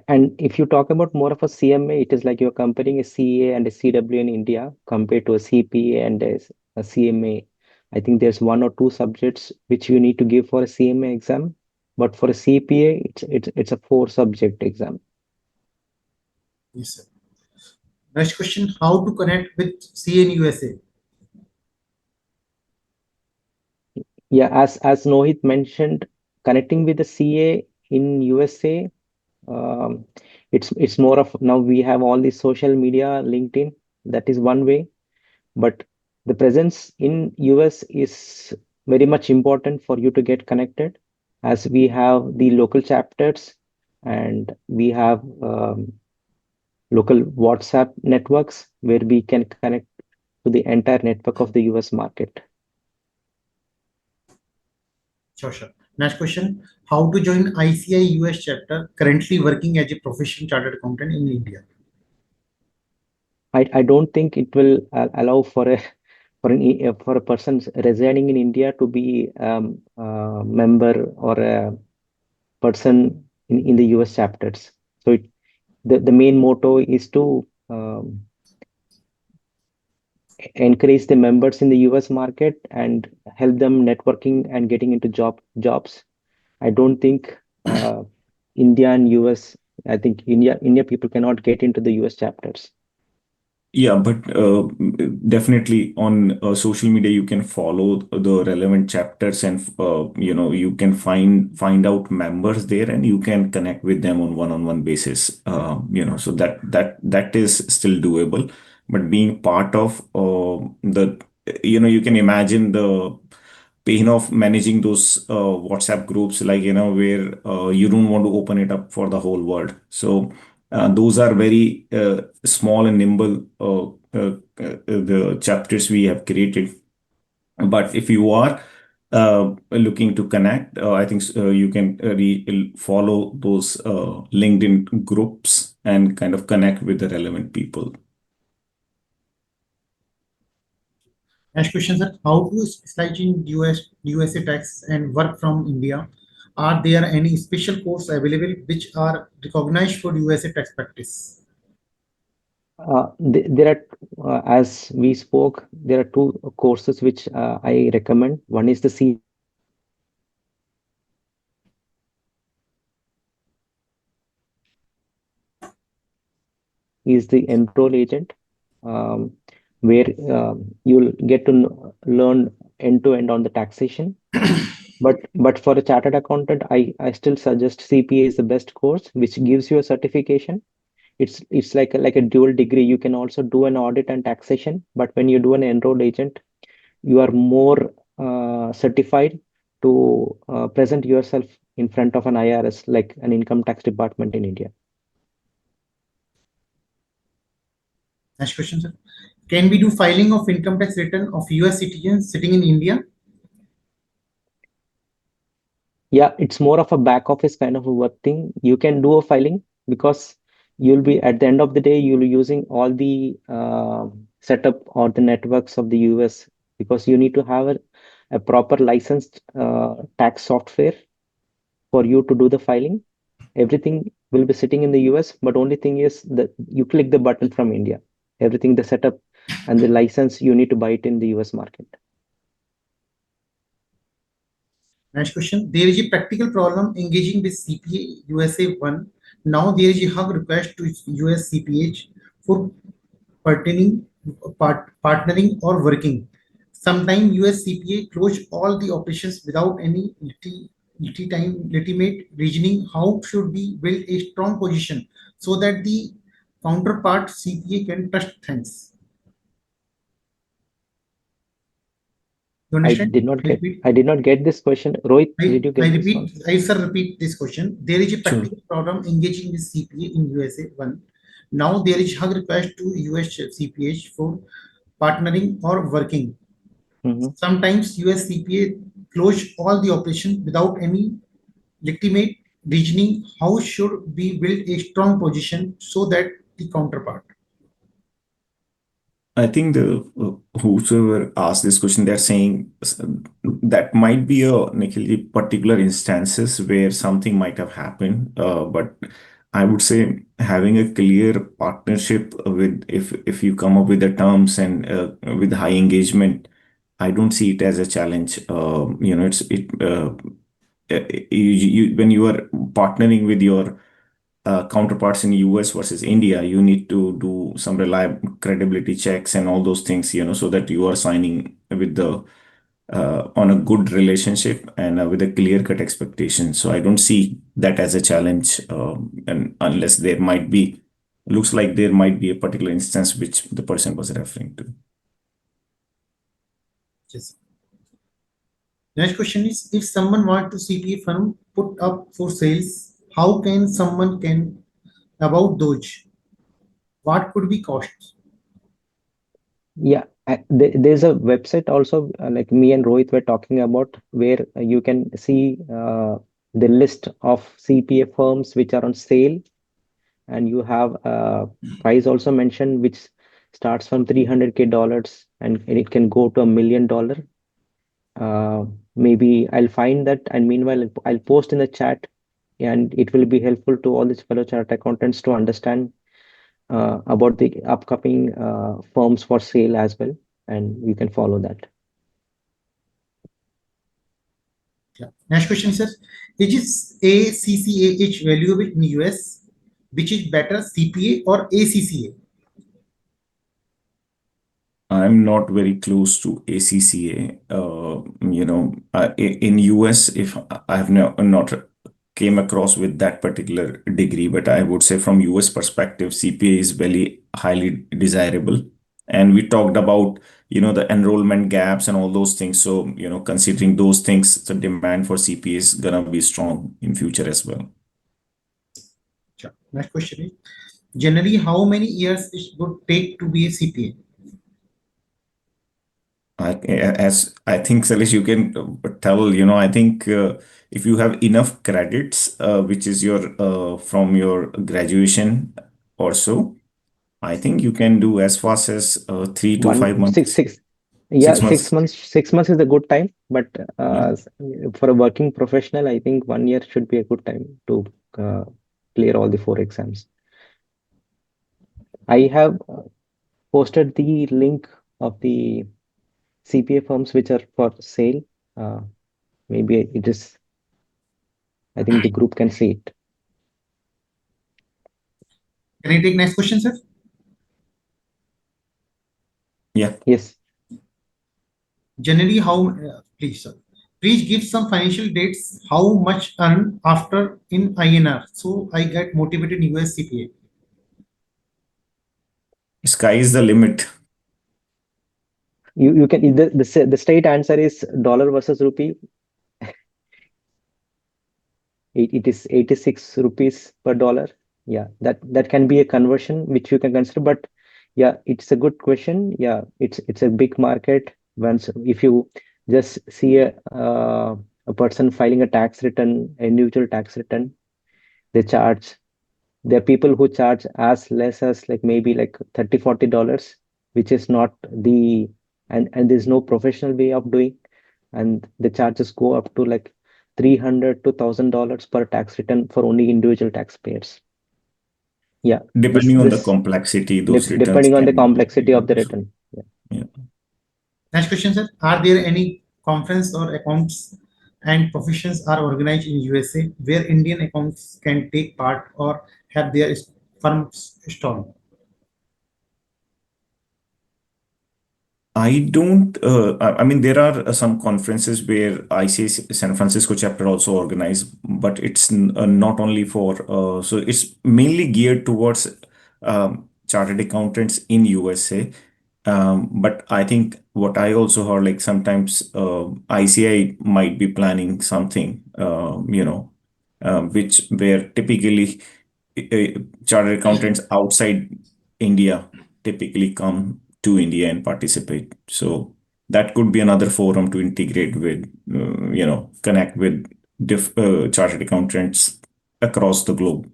And if you talk about more of a CMA, it is like you're comparing a CA and a CW in India compared to a CPA and a CMA. I think there's one or two subjects which you need to give for a CMA exam, but for a CPA, it's a 4 subject exam. Yes, sir. Next question, how to connect with CA in USA? Yeah, as Nohit mentioned, connecting with the CA in USA, um, it's more of now we have all the social media, LinkedIn, that is one way, but the presence in US is very much important for you to get connected, as we have the local chapters and we have local WhatsApp networks where we can connect to the entire network of the US market. Sure, sure. Next question, how to join ICI US chapter, currently working as a professional chartered accountant in India? I don't think it will allow for a for a person residing in India to be a member or a person in the US chapters. So the main motto is to encourage the members in the US market and help them networking and getting into jobs. I don't think India and US, I think India people cannot get into the US chapters. Yeah, but definitely on social media you can follow the relevant chapters, and you can find out members there, and you can connect with them on one-on-one basis. So that is still doable. But being part of you can imagine the pain of managing those WhatsApp groups, like where you don't want to open it up for the whole world. So those are very small and nimble, the chapters we have created. But if you are looking to connect, I think you can follow those LinkedIn groups and kind of connect with the relevant people. Next question, sir, how to specialize in USA tax and work from India? Are there any special courses available which are recognized for USA tax practice? There are, as we spoke, there are two courses which I recommend. One is the is the enroll agent, um, where you'll get to learn end to end on the taxation. But for a chartered accountant, I still suggest CPA is the best course, which gives you a certification. It's like a dual degree. You can also do an audit and taxation, but when you do an enroll agent, you are more certified to present yourself in front of an IRS, like an income tax department in India. Next question, sir. Can we do filing of income tax return of US citizens sitting in India? Yeah, it's more of a back office kind of a work thing. You can do a filing because you'll be at the end of the day, you'll be using all the setup or the networks of the US, because you need to have a proper licensed tax software for you to do the filing. Everything will be sitting in the US, but only thing is that you click the button from India. Everything, the setup and the license, you need to buy it in the US market. Next question. There is a practical problem engaging with CPA USA 1. Now there is a hug request to US CPH for partnering, partnering or working. Sometimes US CPA close all the operations without any legitimate reasoning. How should we build a strong position so that the counterpart CPA can trust things? You understand? Repeat. I did not get this question. Rohit, did you I get this repeat, one? I sir repeat this question. There is a Sure. practical problem engaging with CPA in USA 1. Now there is hug request to US CPH for partnering or working. Mhm. Sometimes US CPA close all the operations without any legitimate reasoning. How should we build a strong position so that the counterpart? I think the whosoever asked this question, they're saying that might be particular instances where something might have happened. But I would say having a clear partnership with, if you come up with the terms and with high engagement, I don't see it as a challenge. When you are partnering with your counterparts in US versus India, you need to do some reliable credibility checks and all those things, so that you are signing with the on a good relationship and with a clear cut expectation. So I don't see that as a challenge, and unless looks like there might be a particular instance which the person was referring to. Yes. Next question is, if someone want to CPA firm put up for sales, how can someone can about those? What could be costs? Yeah, There's a website also, like me and Rohit were talking about, where you can see the list of CPA firms which are on sale, and you have price also mentioned, which starts from $300K and it can go to $1 million. Maybe I'll find that, and meanwhile I'll post in the chat, and it will be helpful to all these fellow chartered accountants to understand about the upcoming firms for sale as well, and you can follow that. Yeah. Next question, sir. Is ACCAH valuable in US? Which is better, CPA or ACCA? I'm not very close to ACCA. In US, if I have not came across with that particular degree, but I would say from US perspective, CPA is very highly desirable. And we talked about, the enrollment gaps and all those things. So, considering those things, the demand for CPA is gonna be strong in future as well. Sure. Next question is, generally, how many years it would take to be a CPA? As I think, Salish, you can tell, I think if you have enough credits, which is your from your graduation or so, I think you can do as fast as 3 to 5 One six months, six Yeah, 6 months. 6 months. 6 months is a good time, but Yeah. for a working professional, I think 1 year should be a good time to uh, clear all the 4 exams. I have posted the link of the CPA firms which are for sale. Uh, Maybe it is, I think the group can see it. Can I take next question, sir? Yeah. Yes. Generally, please, sir, please give some financial dates, how much earn after in INR. So I get motivated in US CPA. Sky is the limit. You can, the straight answer is dollar versus rupee. It is 86 rupees per dollar. Yeah, that can be a conversion which you can consider. But yeah, it's a good question. Yeah, it's a big market. Once if you just see a person filing a tax return, individual tax return, they charge. There are people who charge as less as like maybe like $30-40, which is not the, and there's no professional way of doing, and the charges go up to like $300 to $1,000 per tax return for only individual taxpayers. Yeah, Depending on the this complexity, those returns depending on the can be complexity of the huge. return. Yeah. Yeah. Next question, sir. Are there any conference or accounts and professions are organized in USA where Indian accounts can take part or have their firms stall? I don't, I mean, there are some conferences where ICA San Francisco chapter also organize, but it's not only for, so it's mainly geared towards chartered accountants in USA. But I think what I also heard, like sometimes ICI might be planning something, which where typically chartered accountants outside India typically come to India and participate. So that could be another forum to integrate with, connect with chartered accountants across the globe.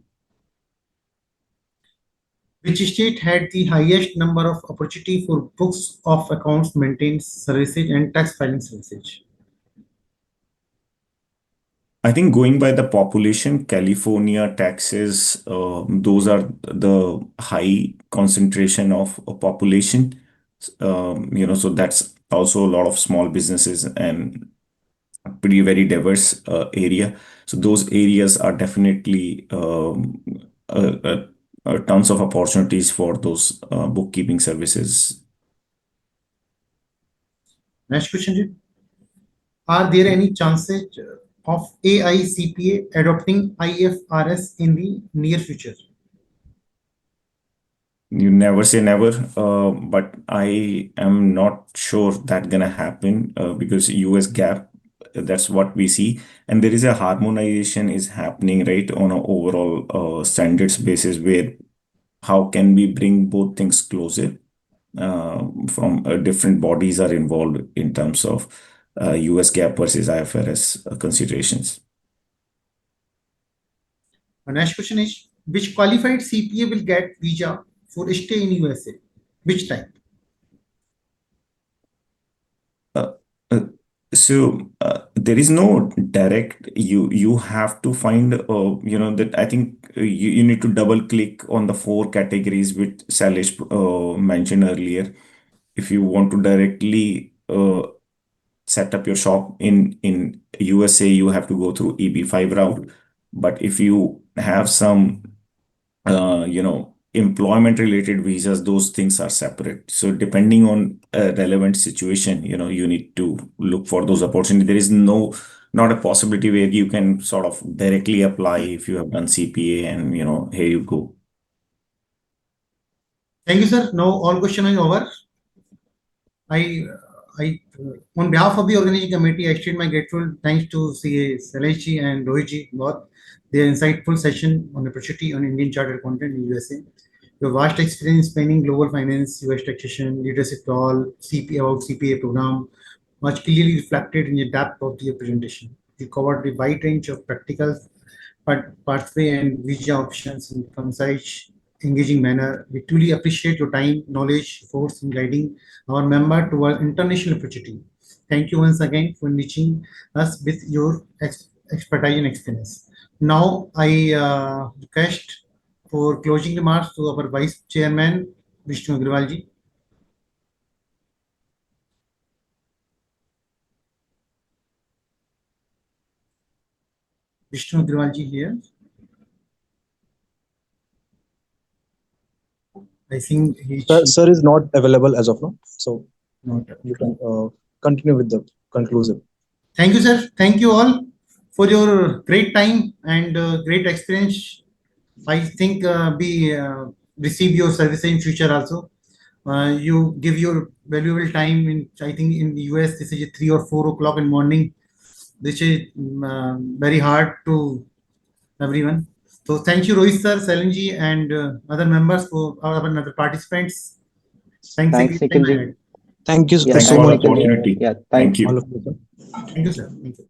Which state had the highest number of opportunity for books of accounts, maintenance services, and tax filing services? I think going by the population, California, Texas, those are the high concentration of population. So that's also a lot of small businesses and pretty very diverse area. So those areas are definitely tons of opportunities for those bookkeeping services. Next question. Are there any chances of AICPA adopting IFRS in the near future? You never say never, but I am not sure that gonna happen because US GAAP, that's what we see, and there is a harmonization is happening right on an overall standards basis where how can we bring both things closer? from different bodies are involved in terms of US GAAP versus IFRS considerations. The next question is, which qualified CPA will get visa for stay in USA? Which type? There is no direct, you have to find that I think you need to double click on the 4 categories which Salish mentioned earlier. If you want to directly set up your shop in USA, you have to go through EB5 route. But if you have some employment related visas, those things are separate. So depending on a relevant situation, you need to look for those opportunities. There is not a possibility where you can sort of directly apply if you have done CPA and here you go. Thank you, sir. Now all questions are over. On behalf of the organizing committee, I extend my grateful thanks to CA Saleshi and Rohitji both their insightful session on opportunity on Indian chartered accountant in USA. Your vast experience spanning global finance, US taxation, leadership role, CPA program, much clearly reflected in the depth of your presentation. You covered the wide range of practical pathway and visa options in concise, engaging manner. We truly appreciate your time, knowledge, force in guiding our member towards international opportunity. Thank you once again for enriching us with your expertise and experience. Now, I request for closing remarks to our Vice Chairman, Vishnu Agrawalji. Vishnu Agrawalji here. I think Sir is not available as of now, so not. you can continue with the conclusive. Thank you, sir. Thank you all for your great time and great experience. I think we receive your service in future also. You give your valuable time in, I think in the US, this is 3 or 4 o'clock in morning. This is very hard to everyone. So thank you, Rohit sir, Salinji, and other members for our other participants. Thanks Thanks, again. Nikhilji. Thank you Yeah, Thanks so for thanks, the much, Nikhilji. opportunity. Yeah, Thank thank you. all of you, sir. Thank you, sir. Thank you.